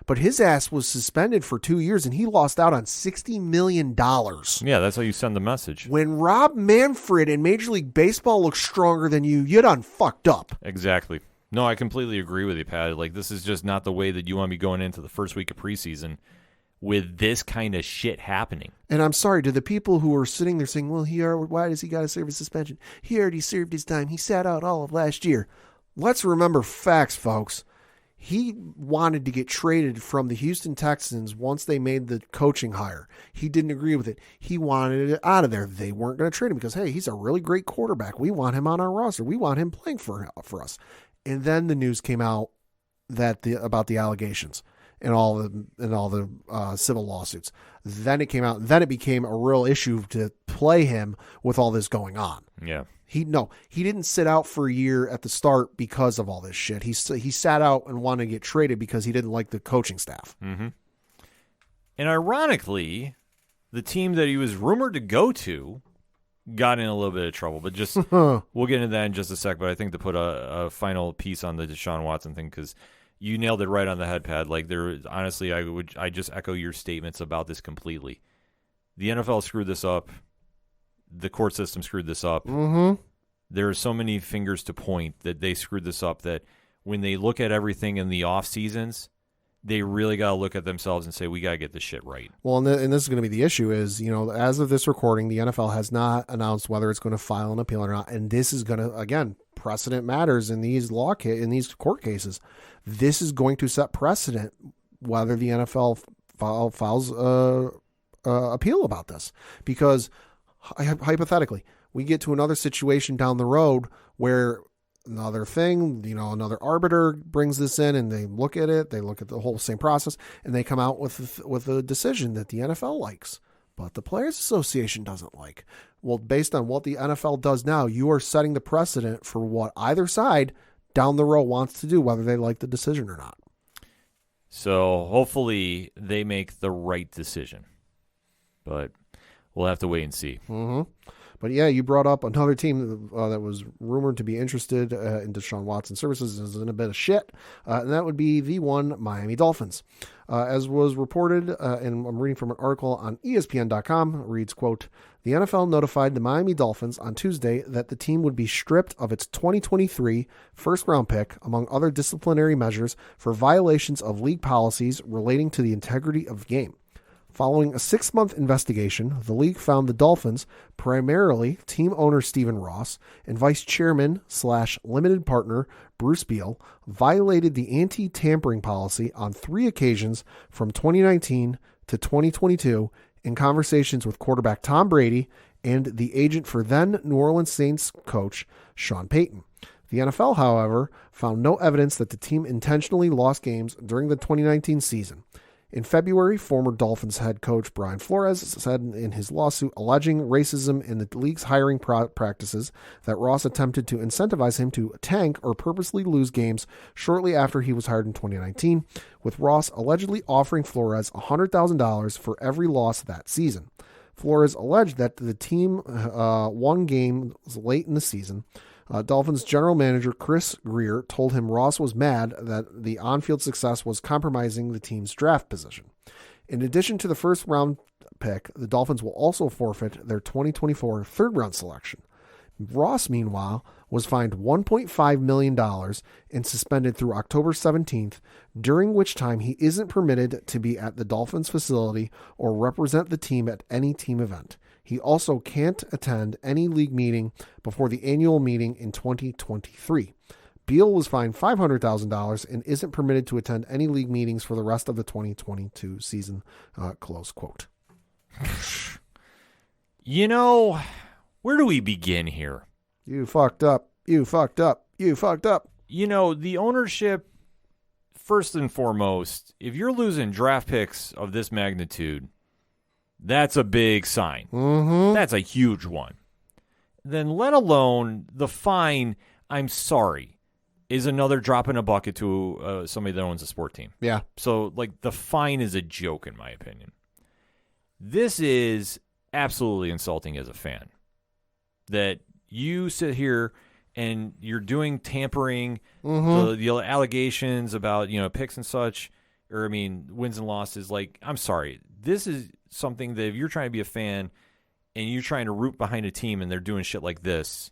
But his ass was suspended for 2 years, and he lost out on $60 million. Yeah, that's how you send the message. When Rob Manfred in Major League Baseball looks stronger than you done fucked up. Exactly. No, I completely agree with you, Pat. Like, this is just not the way that you want to be going into the first week of preseason with this kind of shit happening. And I'm sorry to the people who are sitting there saying, well, why does he got to serve his suspension? He already served his time. He sat out all of last year. Let's remember facts, folks. He wanted to get traded from the Houston Texans once they made the coaching hire. He didn't agree with it. He wanted it out of there. They weren't going to trade him because, hey, he's a really great quarterback. We want him on our roster. We want him playing for us. And then the news came out about the allegations and all the civil lawsuits. Then it came out. Then it became a real issue to play him with all this going on. Yeah. He didn't sit out for a year at the start because of all this shit. He sat out and wanted to get traded because he didn't like the coaching staff. And ironically, the team that he was rumored to go to got in a little bit of trouble. But just we'll get into that in just a sec. But I think to put a final piece on the Deshaun Watson thing, because you nailed it right on the head, Pat. Like honestly, I just echo your statements about this completely. The NFL screwed this up. The court system screwed this up. There are so many fingers to point that they screwed this up that when they look at everything in the off seasons, they really got to look at themselves and say, we got to get this shit right. Well, and this is going to be the issue is, as of this recording, the NFL has not announced whether it's going to file an appeal or not. And this is going to, again, precedent matters in these in these court cases. This is going to set precedent whether the NFL files appeal about this, because hypothetically, we get to another situation down the road where another arbiter brings this in and they look at it, they look at the whole same process, and they come out with a decision that the NFL likes, but the Players Association doesn't like. Well, based on what the NFL does now, you are setting the precedent for what either side down the road wants to do, whether they like the decision or not. So hopefully they make the right decision, but we'll have to wait and see. But yeah, you brought up another team that was rumored to be interested in Deshaun Watson services is in a bit of shit, and that would be the Miami Dolphins. As was reported, and I'm reading from an article on ESPN.com, it reads, quote, the NFL notified the Miami Dolphins on Tuesday that the team would be stripped of its 2023 first-round pick, among other disciplinary measures, for violations of league policies relating to the integrity of the game. Following a 6-month investigation, the league found the Dolphins, primarily team owner Stephen Ross and vice chairman / limited partner Bruce Beal, violated the anti-tampering policy on 3 occasions from 2019 to 2022 in conversations with quarterback Tom Brady and the agent for then New Orleans Saints coach Sean Payton. The NFL, however, found no evidence that the team intentionally lost games during the 2019 season. In February, former Dolphins head coach Brian Flores said in his lawsuit alleging racism in the league's hiring practices that Ross attempted to incentivize him to tank or purposely lose games shortly after he was hired in 2019, with Ross allegedly offering Flores $100,000 for every loss that season. Flores alleged that the team won games late in the season. Dolphins general manager Chris Greer told him Ross was mad that the on-field success was compromising the team's draft position. In addition to the first-round pick, the Dolphins will also forfeit their 2024 third-round selection. Ross, meanwhile, was fined $1.5 million and suspended through October 17th, during which time he isn't permitted to be at the Dolphins facility or represent the team at any team event. He also can't attend any league meeting before the annual meeting in 2023. Beal was fined $500,000 and isn't permitted to attend any league meetings for the rest of the 2022 season, close quote. You know, where do we begin here? You fucked up. You fucked up. You fucked up. You know, the ownership, first and foremost, if you're losing draft picks of this magnitude, that's a big sign. Mm-hmm. That's a huge one. Then let alone the fine, I'm sorry, is another drop in a bucket to somebody that owns a sport team. Yeah. So, like, the fine is a joke, in my opinion. This is absolutely insulting as a fan. That you sit here and you're doing tampering, the allegations about, picks and such, or, wins and losses. Like, I'm sorry. This is something that if you're trying to be a fan and you're trying to root behind a team and they're doing shit like this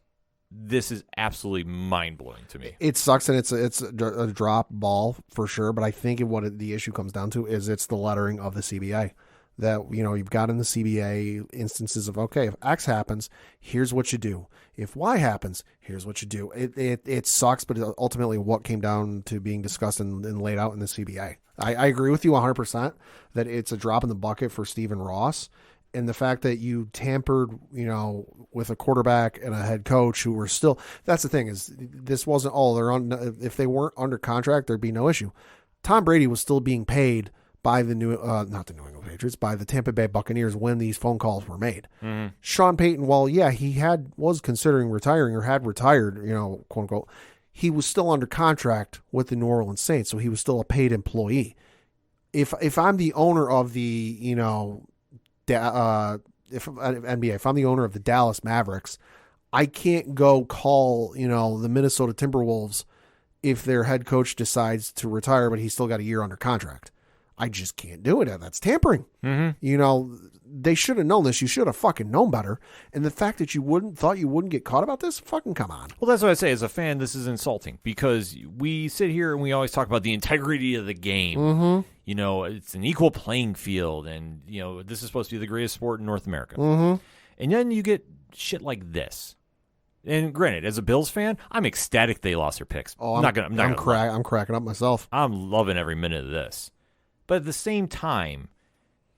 is absolutely mind-blowing to me. It sucks, and it's a drop ball for sure, but I think the issue comes down to is it's the lettering of the CBA. That, you've got in the CBA instances of, okay, if X happens, here's what you do. If Y happens, here's what you do. It sucks, but ultimately what came down to being discussed and laid out in the CBA. I agree with you 100% that it's a drop in the bucket for Stephen Ross. And the fact that you tampered, with a quarterback and a head coach who were still, that's the thing is this wasn't all they're on. If they weren't under contract, there'd be no issue. Tom Brady was still being paid by the not the New England Patriots, by the Tampa Bay Buccaneers when these phone calls were made. Mm-hmm. Sean Payton, while he was considering retiring or had retired, quote unquote, he was still under contract with the New Orleans Saints, so he was still a paid employee. If I'm the owner of the if I'm the owner of the Dallas Mavericks, I can't go call the Minnesota Timberwolves if their head coach decides to retire, but he's still got a year under contract. I just can't do it. That's tampering. Mm-hmm. They should have known this. You should have fucking known better. And the fact that thought you wouldn't get caught about this, fucking come on. Well, that's what I say. As a fan, this is insulting because we sit here and we always talk about the integrity of the game. Mm-hmm. It's an equal playing field, and this is supposed to be the greatest sport in North America. Mm-hmm. And then you get shit like this. And granted, as a Bills fan, I'm ecstatic they lost their picks. Oh, I'm cracking up myself. I'm loving every minute of this. But at the same time,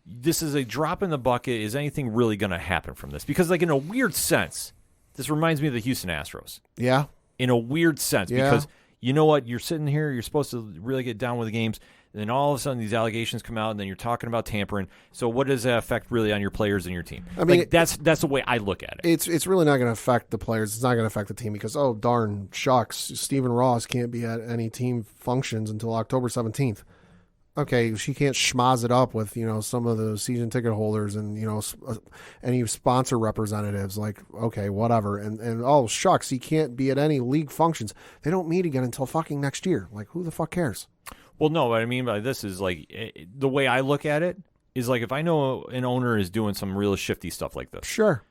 this is a drop in the bucket. Is anything really going to happen from this? Because, in a weird sense, this reminds me of the Houston Astros. Yeah. In a weird sense. Yeah. Because you know what? You're sitting here. You're supposed to really get down with the games. And then all of a sudden, these allegations come out, and then you're talking about tampering. So what does that affect really on your players and your team? That's the way I look at it. It's really not going to affect the players. It's not going to affect the team because, oh, darn, shucks, Stephen Ross can't be at any team functions until October 17th. Okay, she can't schmoz it up with, some of the season ticket holders and, any sponsor representatives. Like, okay, whatever. And oh, shucks, he can't be at any league functions. They don't meet again until fucking next year. Like, who the fuck cares? Well, no, what I mean by this is, the way I look at it is, if I know an owner is doing some real shifty stuff like this. Sure.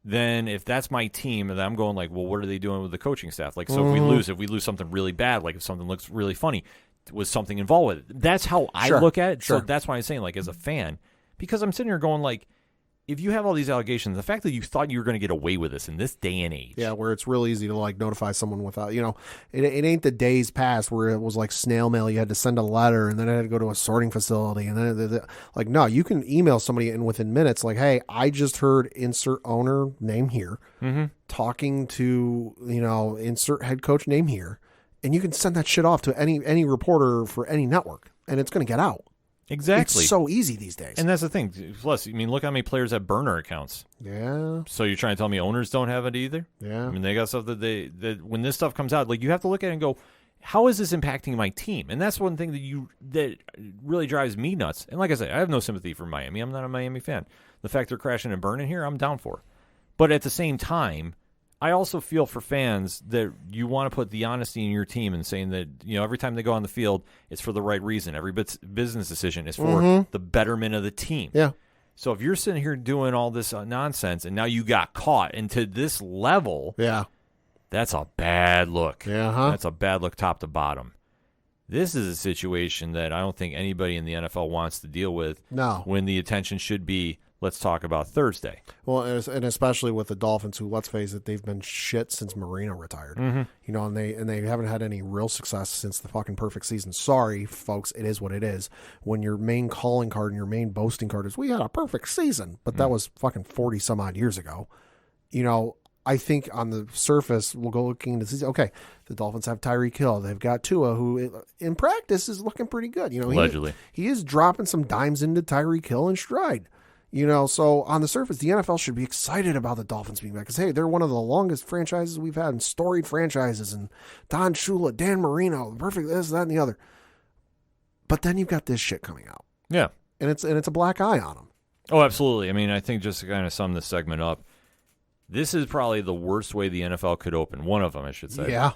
Then if that's my team, and I'm going well, what are they doing with the coaching staff? So if we lose something really bad, if something looks really funny, was something involved with it. That's how I look at it. Sure. So that's why I'm saying, as a fan, because I'm sitting here going, if you have all these allegations, the fact that you thought you were going to get away with this in this day and age. Yeah, where it's real easy to notify someone without, it ain't the days past where it was snail mail. You had to send a letter and then it had to go to a sorting facility. And then no, you can email somebody and within minutes, hey, I just heard insert owner name here, talking to, insert head coach name here. And you can send that shit off to any reporter for any network, and it's going to get out. Exactly. It's so easy these days. And that's the thing. Plus, look how many players have burner accounts. Yeah. So you're trying to tell me owners don't have it either? Yeah. They got stuff that when this stuff comes out, you have to look at it and go, how is this impacting my team? And that's one thing that really drives me nuts. And like I said, I have no sympathy for Miami. I'm not a Miami fan. The fact they're crashing and burning here, I'm down for. But at the same time, I also feel for fans that you want to put the honesty in your team and saying that, every time they go on the field, it's for the right reason. Every business decision is for the betterment of the team. Yeah. So if you're sitting here doing all this nonsense and now you got caught into this level, that's a bad look. Yeah. That's a bad look top to bottom. This is a situation that I don't think anybody in the NFL wants to deal with. No. When the attention should be Let's talk about Thursday. Well, and especially with the Dolphins, who, let's face it, they've been shit since Marino retired. You know, and they haven't had any real success since the fucking perfect season. Sorry, folks, it is what it is. When your main calling card and your main boasting card is, we had a perfect season, but that was fucking 40 some odd years ago. You know, I think on the surface, we'll go looking into the season. Okay, the Dolphins have Tyreek Hill. They've got Tua, who in practice is looking pretty good. You know, Allegedly. He is dropping some dimes into Tyreek Hill in stride. You know, so on the surface, the NFL should be excited about the Dolphins being back. Because, hey, they're one of the longest franchises we've had and storied franchises. And Don Shula, Dan Marino, perfect this, that, and the other. But then you've got this shit coming out. Yeah. And it's a black eye on them. Oh, absolutely. I mean, I think just to kind of sum this segment up, this is probably the worst way the NFL could open. One of them, I should say. Yeah.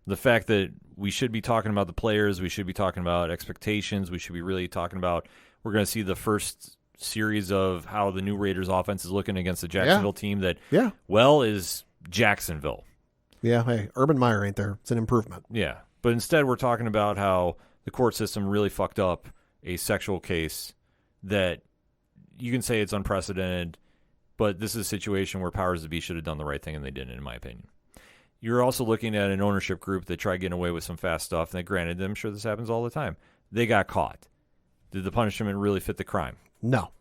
The fact that we should be talking about the players, we should be talking about expectations, we should be really talking about, we're going to see the first series of how the new Raiders offense is looking against the Jacksonville team that, well, is Jacksonville. Yeah, hey, Urban Meyer ain't there. It's an improvement. Yeah, but instead we're talking about how the court system really fucked up a sexual case that you can say it's unprecedented, but this is a situation where powers that be should have done the right thing, and they didn't, in my opinion. You're also looking at an ownership group that tried getting away with some fast stuff, and granted, I'm sure this happens all the time. They got caught. Did the punishment really fit the crime? No.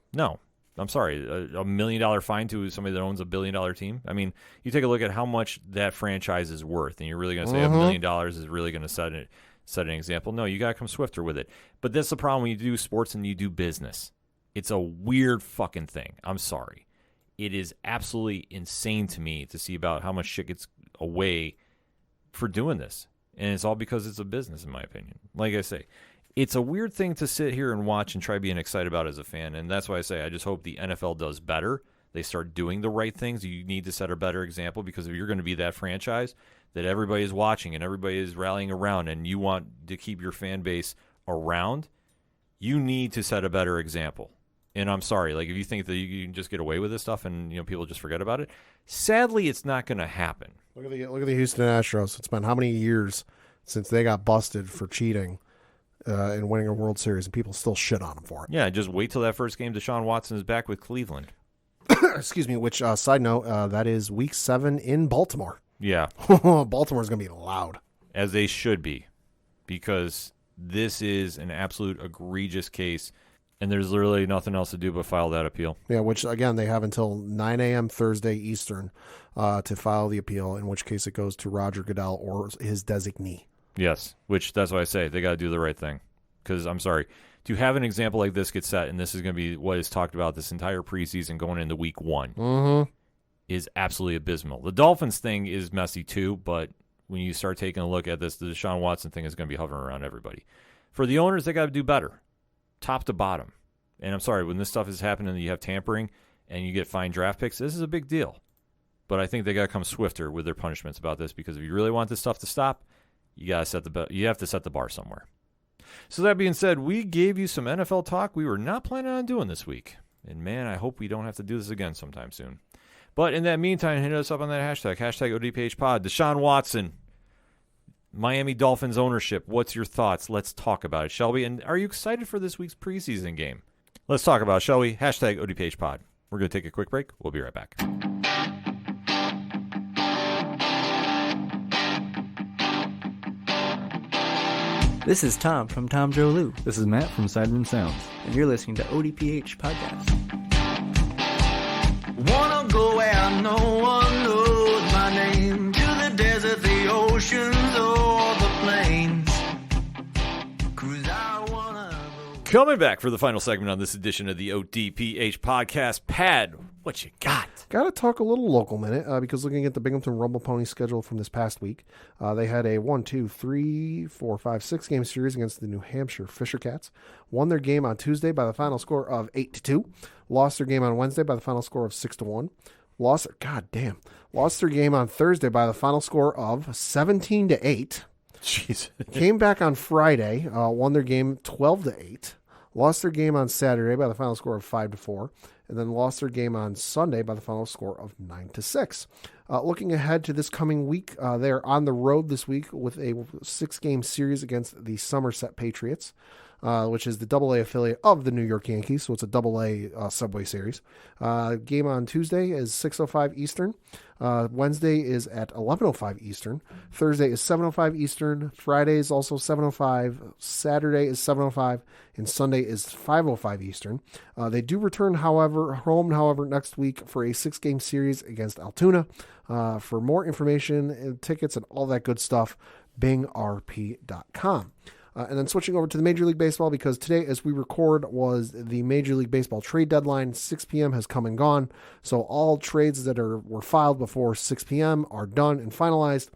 I'm sorry. A $1 million fine to somebody that owns a $1 billion team? I mean, you take a look at how much that franchise is worth, and you're really going to say $1 million is really going to set an example. No, you got to come swifter with it. But that's the problem when you do sports and you do business. It's a weird fucking thing. I'm sorry. It is absolutely insane to me to see about how much shit gets away for doing this. And it's all because it's a business, in my opinion. Like I say, it's a weird thing to sit here and watch and try being excited about as a fan. And that's why I say I just hope the NFL does better. They start doing the right things. You need to set a better example, because if you're going to be that franchise that everybody is watching and everybody is rallying around and you want to keep your fan base around, you need to set a better example. And I'm sorry, like if you think that you can just get away with this stuff and people just forget about it, sadly it's not going to happen. Look at the Houston Astros. It's been how many years since they got busted for cheating and winning a World Series, and people still shit on them for it. Yeah, just wait till that first game Deshaun Watson is back with Cleveland. Excuse me, which, side note, that is week 7 in Baltimore. Yeah. Baltimore's going to be loud. As they should be, because this is an absolute egregious case, and there's literally nothing else to do but file that appeal. Yeah, which, again, they have until 9 a.m. Thursday Eastern to file the appeal, in which case it goes to Roger Goodell or his designee. Yes, which that's why I say they got to do the right thing. Because I'm sorry, to have an example like this get set, and this is going to be what is talked about this entire preseason going into week 1, is absolutely abysmal. The Dolphins thing is messy too, but when you start taking a look at this, the Deshaun Watson thing is going to be hovering around everybody. For the owners, they got to do better, top to bottom. And I'm sorry, when this stuff is happening, you have tampering and you get fine draft picks, this is a big deal. But I think they got to come swifter with their punishments about this, because if you really want this stuff to stop, you have to set the bar somewhere. So that being said, we gave you some NFL talk we were not planning on doing this week. And man, I hope we don't have to do this again sometime soon. But in that meantime, hit us up on that hashtag ODPHpod. Deshaun Watson, Miami Dolphins ownership. What's your thoughts? Let's talk about it, shall we? And are you excited for this week's preseason game? Let's talk about it, shall we? Hashtag ODPHpod. We're going to take a quick break. We'll be right back. This is Tom from Tom Joe Lou, This is Matt from Sideroom Sounds. and you're listening to ODPH Podcast. Wanna go where no one knows my name, to the desert, the oceans, or the plains. 'Cause I wanna go. Coming back for the final segment on this edition of the ODPH Podcast. Pad, what you got? Got to talk a little local minute because looking at the Binghamton Rumble Pony schedule from this past week, they had a 6 game series against the New Hampshire Fisher Cats. Won their game on Tuesday by the final score of 8-2. Lost their game on Wednesday by the final score of 6-1. Lost their game on Thursday by the final score of 17-8. Jeez. Came back on Friday, won their game 12-8. Lost their game on Saturday by the final score of 5-4. And then lost their game on Sunday by the final score of 9-6. Looking ahead to this coming week, they are on the road this week with a 6-game series against the Somerset Patriots, which is the AA affiliate of the New York Yankees. So it's a AA Subway Series. Game on Tuesday is 6:05 Eastern. Wednesday is at 11:05 Eastern. Thursday is 7:05 Eastern. Friday is also 7:05. Saturday is 7:05. And Sunday is 5:05 Eastern. They do return, home next week for a 6-game series against Altoona. For more information and tickets and all that good stuff, bingrp.com. And then switching over to the Major League Baseball, because today, as we record, was the Major League Baseball trade deadline. 6 p.m. has come and gone. So all trades that were filed before 6 p.m. are done and finalized.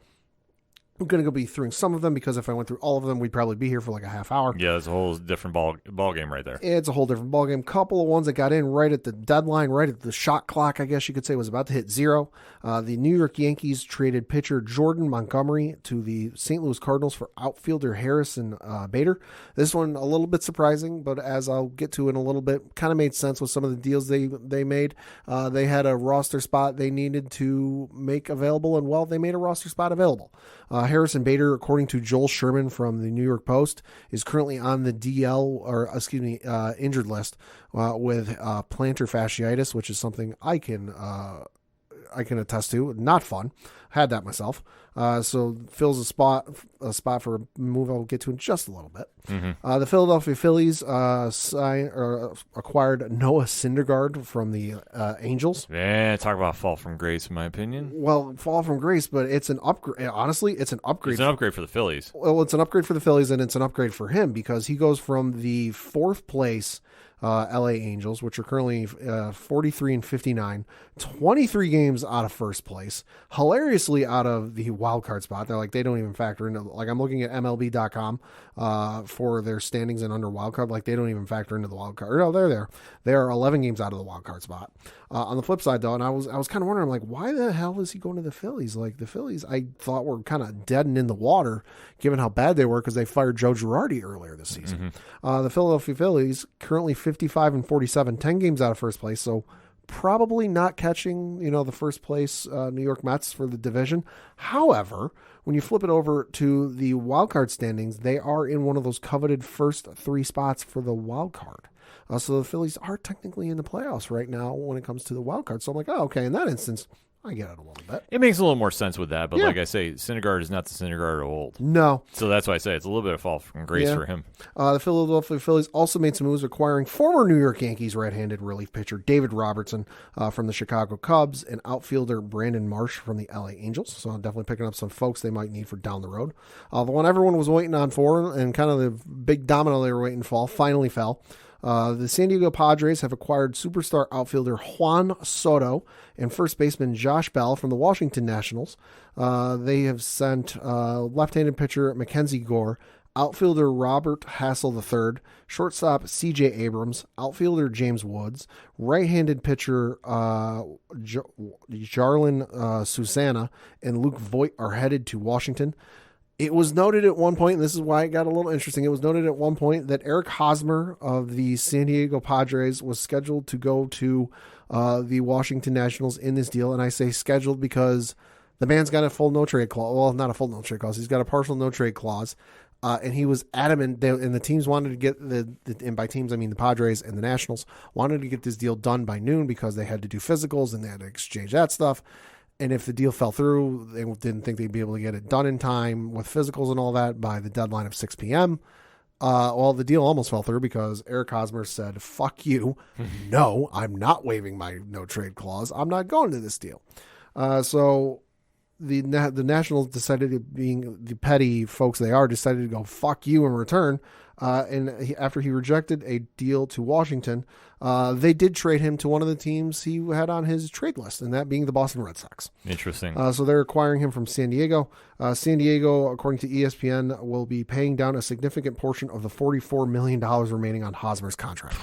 I'm going to go be through some of them because if I went through all of them, we'd probably be here for like a half hour. Yeah, it's a whole different ball game right there. It's a whole different ball game. Couple of ones that got in right at the deadline, right at the shot clock, I guess you could say, was about to hit 0. The New York Yankees traded pitcher Jordan Montgomery to the St. Louis Cardinals for outfielder Harrison Bader. This one a little bit surprising, but as I'll get to in a little bit, kind of made sense with some of the deals they made. They had a roster spot they needed to make available, and well, they made a roster spot available. Harrison Bader, according to Joel Sherman from the New York Post, is currently on the injured list with plantar fasciitis, which is something I can attest to. Not fun. Had that myself. So fills a spot for a move I'll get to in just a little bit. Mm-hmm. The Philadelphia Phillies acquired Noah Syndergaard from the Angels. Yeah, talk about fall from grace, in my opinion. Well, fall from grace, but it's an upgrade. Honestly, it's an upgrade. It's an upgrade for the Phillies. Well, it's an upgrade for the Phillies, and it's an upgrade for him because he goes from the 4th place LA Angels, which are currently 43-59, 23 games out of first place, hilariously out of the wild card spot. They're like, they don't even factor into, like, I'm looking at MLB.com for their standings and under wild card, like they don't even factor into the wild card. No, they're there. They are 11 games out of the wild card spot. On the flip side, though, and I was kind of wondering, like, why the hell is he going to the Phillies? Like, the Phillies, I thought were kind of dead and in the water, given how bad they were because they fired Joe Girardi earlier this season. Mm-hmm. The Philadelphia Phillies currently 55-47, 10 games out of first place, so probably not catching, the first place New York Mets for the division. However, when you flip it over to the wild card standings, they are in one of those coveted first 3 spots for the wild card. So the Phillies are technically in the playoffs right now when it comes to the wild card. So I'm like, oh, okay, in that instance, I get it a little bit. It makes a little more sense with that, but like I say, Syndergaard is not the Syndergaard of old. No. So that's why I say it's a little bit of fall from grace for him. The Philadelphia Phillies also made some moves acquiring former New York Yankees right-handed relief pitcher David Robertson from the Chicago Cubs and outfielder Brandon Marsh from the LA Angels. So definitely picking up some folks they might need for down the road. The one everyone was waiting on for and kind of the big domino they were waiting for finally fell. The San Diego Padres have acquired superstar outfielder Juan Soto and first baseman Josh Bell from the Washington Nationals. They have sent left-handed pitcher Mackenzie Gore, outfielder Robert Hassel III, shortstop C.J. Abrams, outfielder James Woods, right-handed pitcher Jarlin Susana, and Luke Voigt are headed to Washington. It was noted at one point, and this is why it got a little interesting, it was noted at one point that Eric Hosmer of the San Diego Padres was scheduled to go to the Washington Nationals in this deal. And I say scheduled because the man's got a full no-trade clause. Well, not a full no-trade clause. He's got a partial no-trade clause. And he was adamant, and the teams wanted to get, and by teams I mean the Padres and the Nationals, wanted to get this deal done by noon because they had to do physicals and they had to exchange that stuff. And if the deal fell through, they didn't think they'd be able to get it done in time with physicals and all that by the deadline of 6 p.m. Well, the deal almost fell through because Eric Hosmer said, fuck you. No, I'm not waiving my no-trade clause. I'm not going to this deal. So the Nationals decided, being the petty folks they are, decided to go fuck you in return. After he rejected a deal to Washington, they did trade him to one of the teams he had on his trade list, and that being the Boston Red Sox. Interesting. So they're acquiring him from San Diego. San Diego, according to ESPN, will be paying down a significant portion of the $44 million remaining on Hosmer's contract.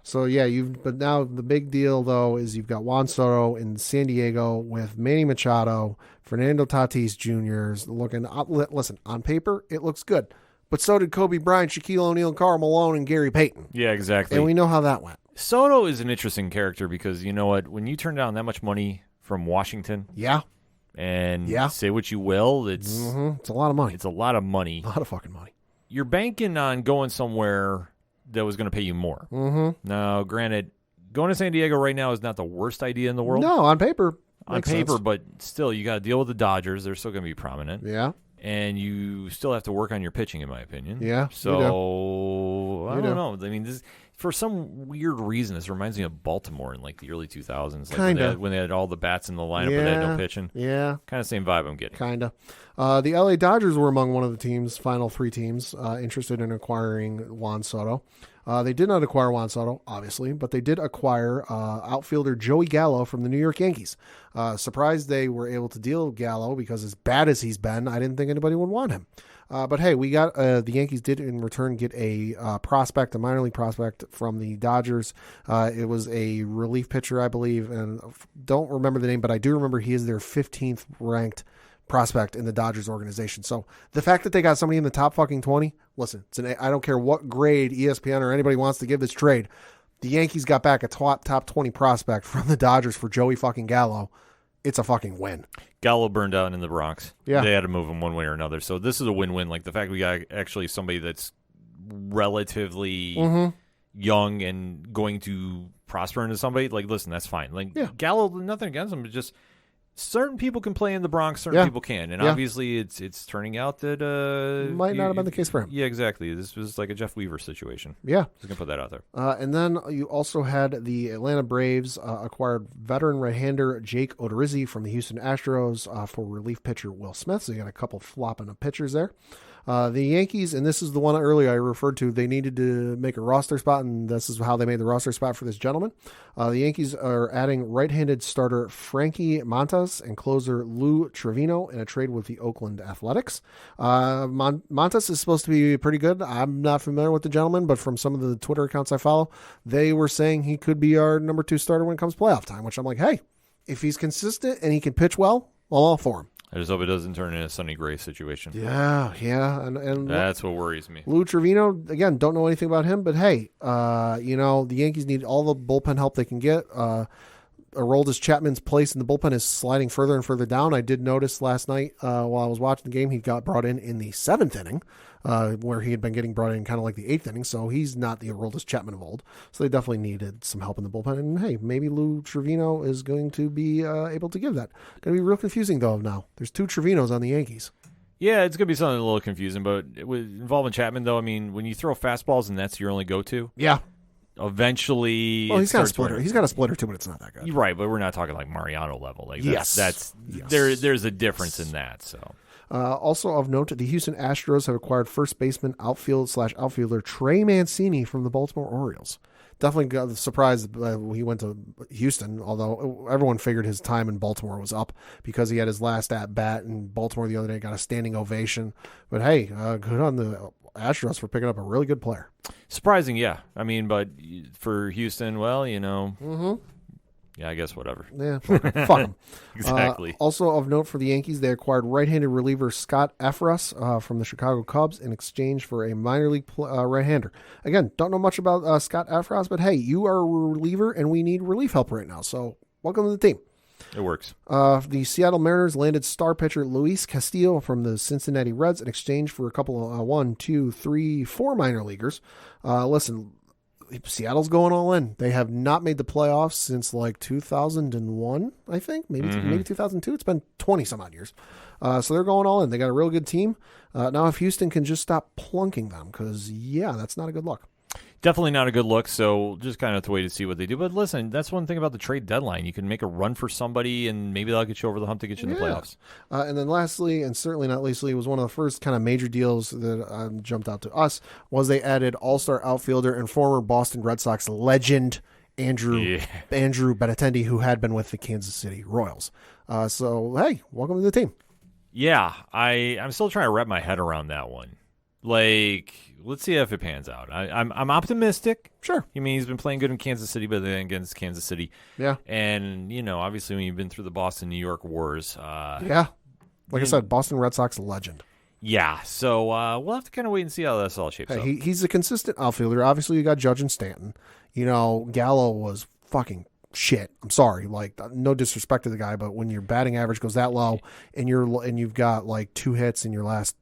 So yeah, but now the big deal though is you've got Juan Soto in San Diego with Manny Machado, Fernando Tatis Jr. looking. Listen, on paper it looks good, but so did Kobe Bryant, Shaquille O'Neal, Karl Malone, and Gary Payton. Yeah, exactly. And we know how that went. Soto is an interesting character because you know what? When you turn down that much money from Washington. Yeah. And Yeah. say what you will, it's It's a lot of money. it's a lot of money. A lot of fucking money. You're banking on going somewhere that was going to pay you more. Mm-hmm. Now, granted, going to San Diego right now is not the worst idea in the world. No, on paper. On makes paper, sense. but still, you got to deal with the Dodgers. They're still going to be prominent. Yeah. And you still have to work on your pitching, in my opinion. Yeah, So, I You don't do. know. I mean, this, for some weird reason, this reminds me of Baltimore in like the early 2000s. Like Kinda. when they had all the bats in the lineup but they had no pitching. Yeah. Kind of same vibe I'm getting. Kind of. The LA Dodgers were among one of the teams, final 3 teams, interested in acquiring Juan Soto. They did not acquire Juan Soto, obviously, but they did acquire outfielder Joey Gallo from the New York Yankees. Surprised they were able to deal Gallo because as bad as he's been, I didn't think anybody would want him. But hey, we got the Yankees did in return get a prospect, a minor league prospect from the Dodgers. It was a relief pitcher, I believe, and don't remember the name, but I do remember he is their 15th ranked prospect in the Dodgers organization. So the fact that they got somebody in the top fucking 20, listen, I don't care what grade ESPN or anybody wants to give this trade. The Yankees got back a top 20 prospect from the Dodgers for Joey fucking Gallo. It's a fucking win. Gallo burned out in the Bronx. Yeah. They had to move him one way or another. So this is a win-win. Like the fact we got actually somebody that's relatively young and going to prosper into somebody, like, listen, that's fine. Like, Gallo, nothing against him, but just certain people can play in the Bronx, certain people can. And obviously it's turning out that... Might not have been the case for him. Yeah, exactly. This was like a Jeff Weaver situation. Yeah. Just going to put that out there. And then you also had the Atlanta Braves acquired veteran right-hander Jake Odorizzi from the Houston Astros for relief pitcher Will Smith. So you got a couple flopping of pitchers there. The Yankees, and this is the one earlier I referred to, they needed to make a roster spot, and this is how they made the roster spot for this gentleman. The Yankees are adding right-handed starter Frankie Montas and closer Lou Trevino in a trade with the Oakland Athletics. Montas is supposed to be pretty good. I'm not familiar with the gentleman, but from some of the Twitter accounts I follow, they were saying he could be our number 2 starter when it comes playoff time, which I'm like, hey, if he's consistent and he can pitch well, I'm all for him. I just hope it doesn't turn into a Sonny Gray situation. Yeah. And That's what worries me. Lou Trevino, again, don't know anything about him, but hey, the Yankees need all the bullpen help they can get. Aroldis Chapman's place in the bullpen is sliding further and further down. I did notice last night while I was watching the game, he got brought in the 7th inning, where he had been getting brought in kind of like the 8th inning, so he's not the Aroldis Chapman of old. So they definitely needed some help in the bullpen, and hey, maybe Lou Trevino is going to be able to give that. Going to be real confusing, though, now. There's 2 Trevinos on the Yankees. Yeah, it's going to be something a little confusing, but involving Chapman, though, I mean, when you throw fastballs and that's your only go-to, yeah, eventually... Well, he's got a splitter. He's got a splitter, too, but it's not that good. You're right, but we're not talking like Mariano level. Like yes. That's yes. There's a difference in that, so... Also of note, the Houston Astros have acquired first baseman, outfielder Trey Mancini from the Baltimore Orioles. Definitely got surprised he went to Houston, although everyone figured his time in Baltimore was up because he had his last at-bat in Baltimore the other day, got a standing ovation. But hey, good on the Astros for picking up a really good player. Surprising, yeah. I mean, but for Houston, well, yeah, I guess whatever. Yeah, fuck them. Exactly. Also of note for the Yankees, they acquired right-handed reliever Scott Efros from the Chicago Cubs in exchange for a minor league right-hander. Again, don't know much about Scott Efros, but hey, you are a reliever and we need relief help right now. So welcome to the team. It works. The Seattle Mariners landed star pitcher Luis Castillo from the Cincinnati Reds in exchange for a couple of 4 minor leaguers. Listen, Seattle's going all in. They have not made the playoffs since like 2001, I think. Maybe 2002. It's been 20 some odd years. So they're going all in. They got a real good team. Now if Houston can just stop plunking them, because, yeah, that's not a good look. Definitely not a good look, so just kind of have to wait to see what they do. But listen, that's one thing about the trade deadline. You can make a run for somebody, and maybe they'll get you over the hump to get you in the playoffs. And then lastly, and certainly not leastly, was one of the first kind of major deals that jumped out to us, was they added all-star outfielder and former Boston Red Sox legend Andrew Benintendi, who had been with the Kansas City Royals. So, hey, welcome to the team. Yeah, I'm still trying to wrap my head around that one. Like, let's see if it pans out. I'm optimistic. Sure. I mean, he's been playing good in Kansas City, but then against Kansas City. Yeah. And, obviously when you've been through the Boston-New York wars. Yeah. Like I said, Boston Red Sox legend. Yeah. So we'll have to kind of wait and see how this all shapes up. He's a consistent outfielder. Obviously, you got Judge and Stanton. Gallo was fucking shit. I'm sorry. Like, no disrespect to the guy, but when your batting average goes that low and you've got like 2 hits in your last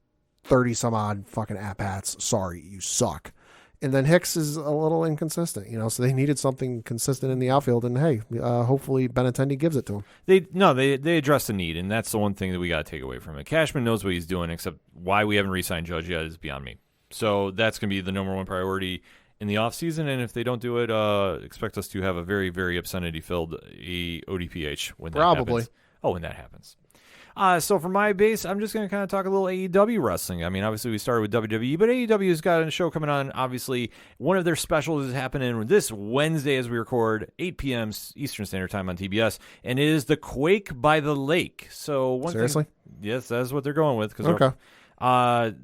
30 some odd fucking at-bats, sorry, you suck. And then Hicks is a little inconsistent, so they needed something consistent in the outfield, and hey, hopefully Benintendi gives it to him. They addressed the need, and that's the one thing that we got to take away from it. Cashman knows what he's doing, except why we haven't re-signed Judge yet is beyond me. So that's going to be the number one priority in the offseason, and if they don't do it, expect us to have a very, very obscenity-filled ODPH when that happens. When that happens. So for my base, I'm just going to kind of talk a little AEW wrestling. I mean, obviously we started with WWE, but AEW's got a show coming on. Obviously, one of their specials is happening this Wednesday as we record, 8 p.m. Eastern Standard Time on TBS, and it is the Quake by the Lake. So Seriously? Yes, that's what they're going with. Okay.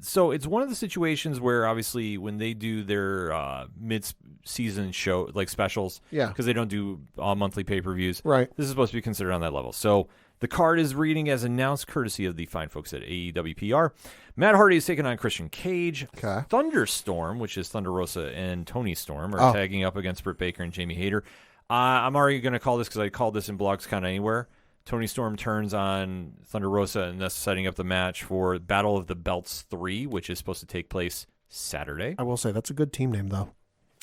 So it's one of the situations where obviously when they do their mid-season show, like specials, because they don't do monthly pay-per-views, right? This is supposed to be considered on that level. So the card is reading as announced courtesy of the fine folks at AEW PR. Matt Hardy is taking on Christian Cage. Okay. Thunderstorm, which is Thunder Rosa and Tony Storm, are tagging up against Britt Baker and Jamie Hayter. I'm already going to call this because I called this in blogs kind of anywhere. Tony Storm turns on Thunder Rosa, and that's setting up the match for Battle of the Belts 3, which is supposed to take place Saturday. I will say that's a good team name, though.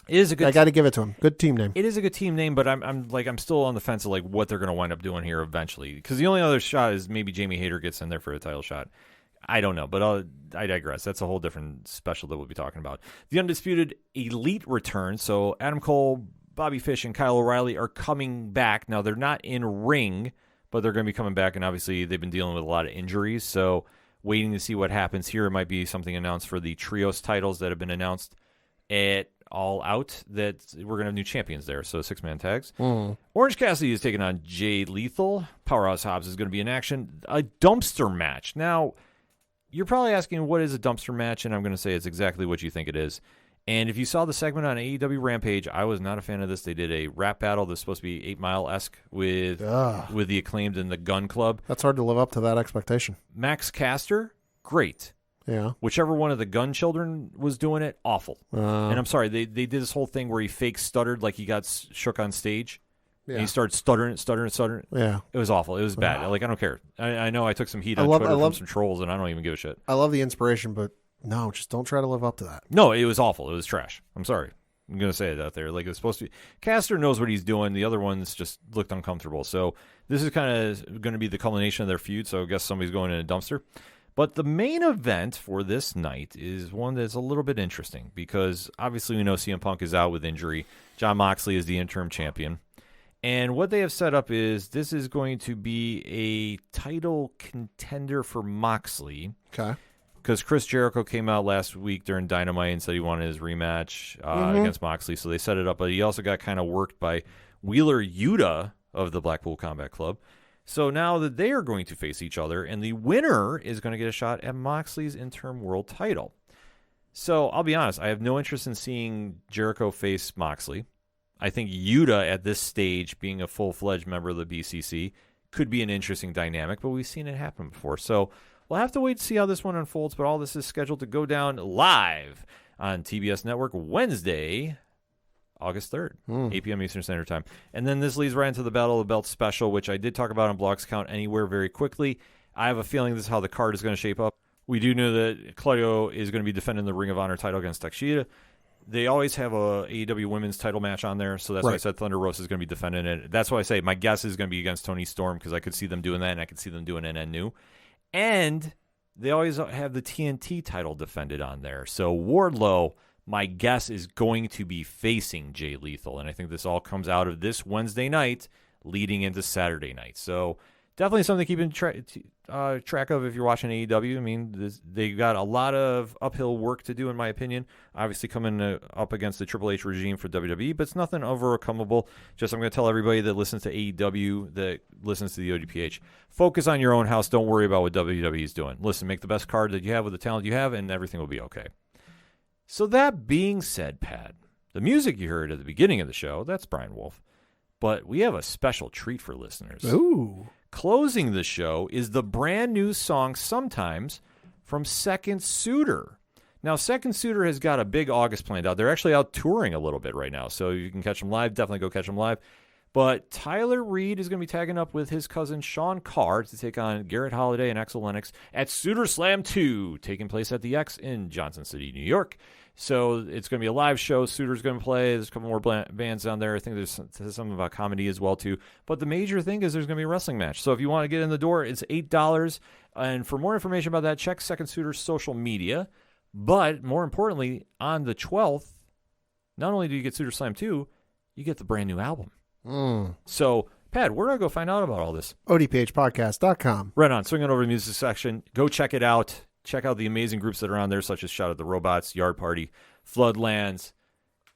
It is a good. I got to give it to him. Good team name. It is a good team name, but I'm still on the fence of like what they're going to wind up doing here eventually. Because the only other shot is maybe Jamie Hayter gets in there for a title shot. I don't know, but I digress. That's a whole different special that we'll be talking about. The Undisputed Elite return. So Adam Cole, Bobby Fish, and Kyle O'Reilly are coming back. Now they're not in ring, but they're going to be coming back, and obviously they've been dealing with a lot of injuries. So waiting to see what happens here. It might be something announced for the trios titles that have been announced at All Out that we're going to have new champions there. So 6-man tags. Orange Cassidy is taking on Jay Lethal. Powerhouse Hobbs is going to be in action. A dumpster match. Now, you're probably asking what is a dumpster match, and I'm going to say it's exactly what you think it is. And if you saw the segment on AEW Rampage, I was not a fan of this. They did a rap battle that's supposed to be 8 Mile-esque with the Acclaimed and the Gun Club. That's hard to live up to that expectation. Max Caster, great. Yeah. Whichever one of the Gun Children was doing it, awful. And I'm sorry, they did this whole thing where he fake stuttered like he got shook on stage. Yeah. And he started stuttering. Yeah. It was awful. It was bad. Like, I don't care. I know I took some heat on Twitter from some trolls, and I don't even give a shit. I love the inspiration, but no, just don't try to live up to that. No, it was awful. It was trash. I'm sorry. I'm going to say it out there. Like, it's supposed to be. Caster knows what he's doing. The other ones just looked uncomfortable. So this is kind of going to be the culmination of their feud. So I guess somebody's going in a dumpster. But the main event for this night is one that's a little bit interesting because obviously we know CM Punk is out with injury. Jon Moxley is the interim champion. And what they have set up is this is going to be a title contender for Moxley. Okay. Because Chris Jericho came out last week during Dynamite and said he wanted his rematch against Moxley. So they set it up. But he also got kind of worked by Wheeler Yuta of the Blackpool Combat Club. So now that they are going to face each other, and the winner is going to get a shot at Moxley's interim world title. So I'll be honest, I have no interest in seeing Jericho face Moxley. I think Yuta at this stage, being a full-fledged member of the BCC, could be an interesting dynamic, but we've seen it happen before. So we'll have to wait to see how this one unfolds, but all this is scheduled to go down live on TBS Network Wednesday, August 3rd, 8 p.m. Eastern Standard Time. And then this leads right into the Battle of the Belts special, which I did talk about on Blogs Count Anywhere very quickly. I have a feeling this is how the card is going to shape up. We do know that Claudio is going to be defending the Ring of Honor title against Takeshita. They always have a AEW women's title match on there, so that's why I said Thunder Rosa is going to be defending it. That's why I say my guess is going to be against Tony Storm because I could see them doing that, and I could see them doing it new. And they always have the TNT title defended on there. So Wardlow, my guess, is going to be facing Jay Lethal, and I think this all comes out of this Wednesday night leading into Saturday night. So definitely something to keep in track of if you're watching AEW. I mean, they got a lot of uphill work to do, in my opinion. Obviously coming up against the Triple H regime for WWE, but it's nothing overcomable. Just I'm going to tell everybody that listens to AEW, that listens to the ODPH, focus on your own house. Don't worry about what WWE is doing. Listen, make the best card that you have with the talent you have, and everything will be okay. So that being said, Pat, the music you heard at the beginning of the show, that's Brian Wolf. But we have a special treat for listeners. Ooh. Closing the show is the brand new song Sometimes from Second Suitor. Now, Second Suitor has got a big August planned out. They're actually out touring a little bit right now, so you can catch them live. Definitely go catch them live. But Tyler Reed is going to be tagging up with his cousin Sean Carr to take on Garrett Holiday and Axel Lennox at Summerslam 2, taking place at the X in Johnson City, New York. So it's going to be a live show. Suitor's going to play. There's a couple more bands down there. I think there's something about comedy as well, too. But the major thing is there's going to be a wrestling match. So if you want to get in the door, it's $8. And for more information about that, check Second Suitor's social media. But more importantly, on the 12th, not only do you get Suitor Slam 2, you get the brand new album. So, Pat, where do I go find out about all this? ODPHpodcast.com. Right on. Swing on over to the music section. Go check it out. Check out the amazing groups that are on there, such as Shout at the Robots, Yard Party, Floodlands,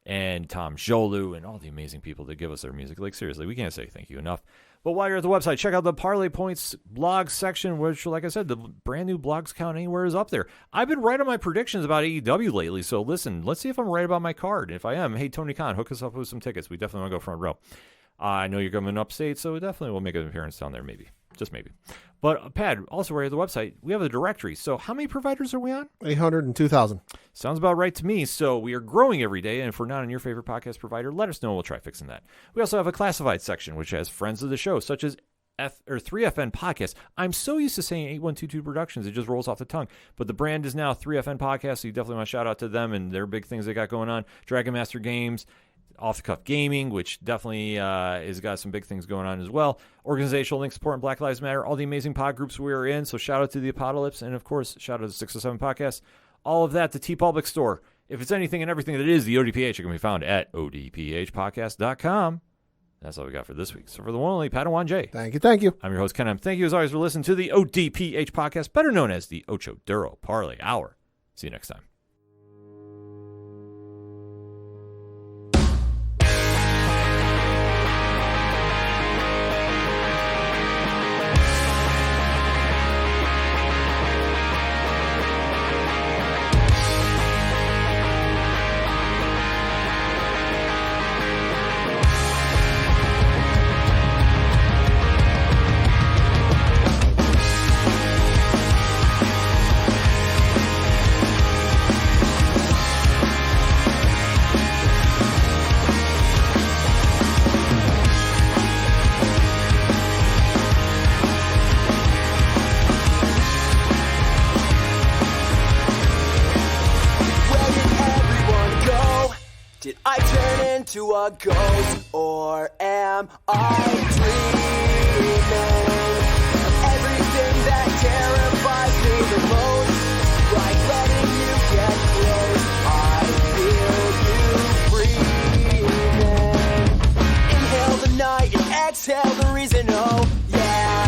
and Tom Jolu, and all the amazing people that give us their music. Like, seriously, we can't say thank you enough. But while you're at the website, check out the Parlay Points blog section, which, like I said, the brand new Blogs Count Anywhere is up there. I've been right on my predictions about AEW lately, so listen, let's see if I'm right about my card. If I am, hey, Tony Khan, hook us up with some tickets. We definitely want to go front row. I know you're coming upstate, so definitely we'll make an appearance down there, maybe. Just maybe. But, Pat, also right at the website, we have a directory. So how many providers are we on? 802,000. Sounds about right to me. So we are growing every day, and if we're not on your favorite podcast provider, let us know. We'll try fixing that. We also have a classified section, which has friends of the show, such as 3FN Podcast. I'm so used to saying 8122 Productions, it just rolls off the tongue. But the brand is now 3FN Podcast, so you definitely want to shout out to them and their big things they got going on. Dragon Master Games, Off the Cuff Gaming, which definitely has got some big things going on as well. Organizational Link Support and Black Lives Matter, all the amazing pod groups we are in. So shout out to the aPODalypse, and of course, shout out to 607 Podcasts. All of that, the TeePublic Store. If it's anything and everything that is the ODPH, it can be found at odphpodcast.com. That's all we got for this week. So for the one only Padawan J. Thank you. I'm your host, Kannon. Thank you as always for listening to the ODPH podcast, better known as the Ocho Duro Parlay Hour. See you next time. Did I turn into a ghost, or am I dreaming of everything that terrifies me the most? Like letting you get close, I feel you breathing. Inhale the night and exhale the reason, oh yeah.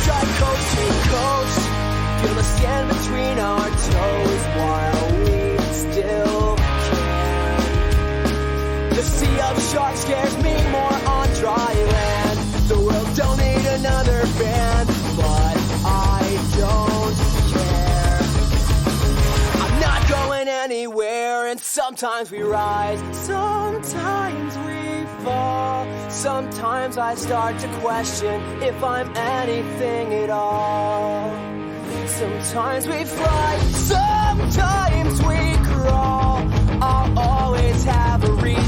Try coast to coast, feel the sand between our toes while we still can. The sea of sharks scares me more on dry land. The world don't need another band, but I don't care. I'm not going anywhere, and sometimes we rise, sometimes we fall. Sometimes I start to question if I'm anything at all. Sometimes we fly, sometimes we crawl. I'll always have a reason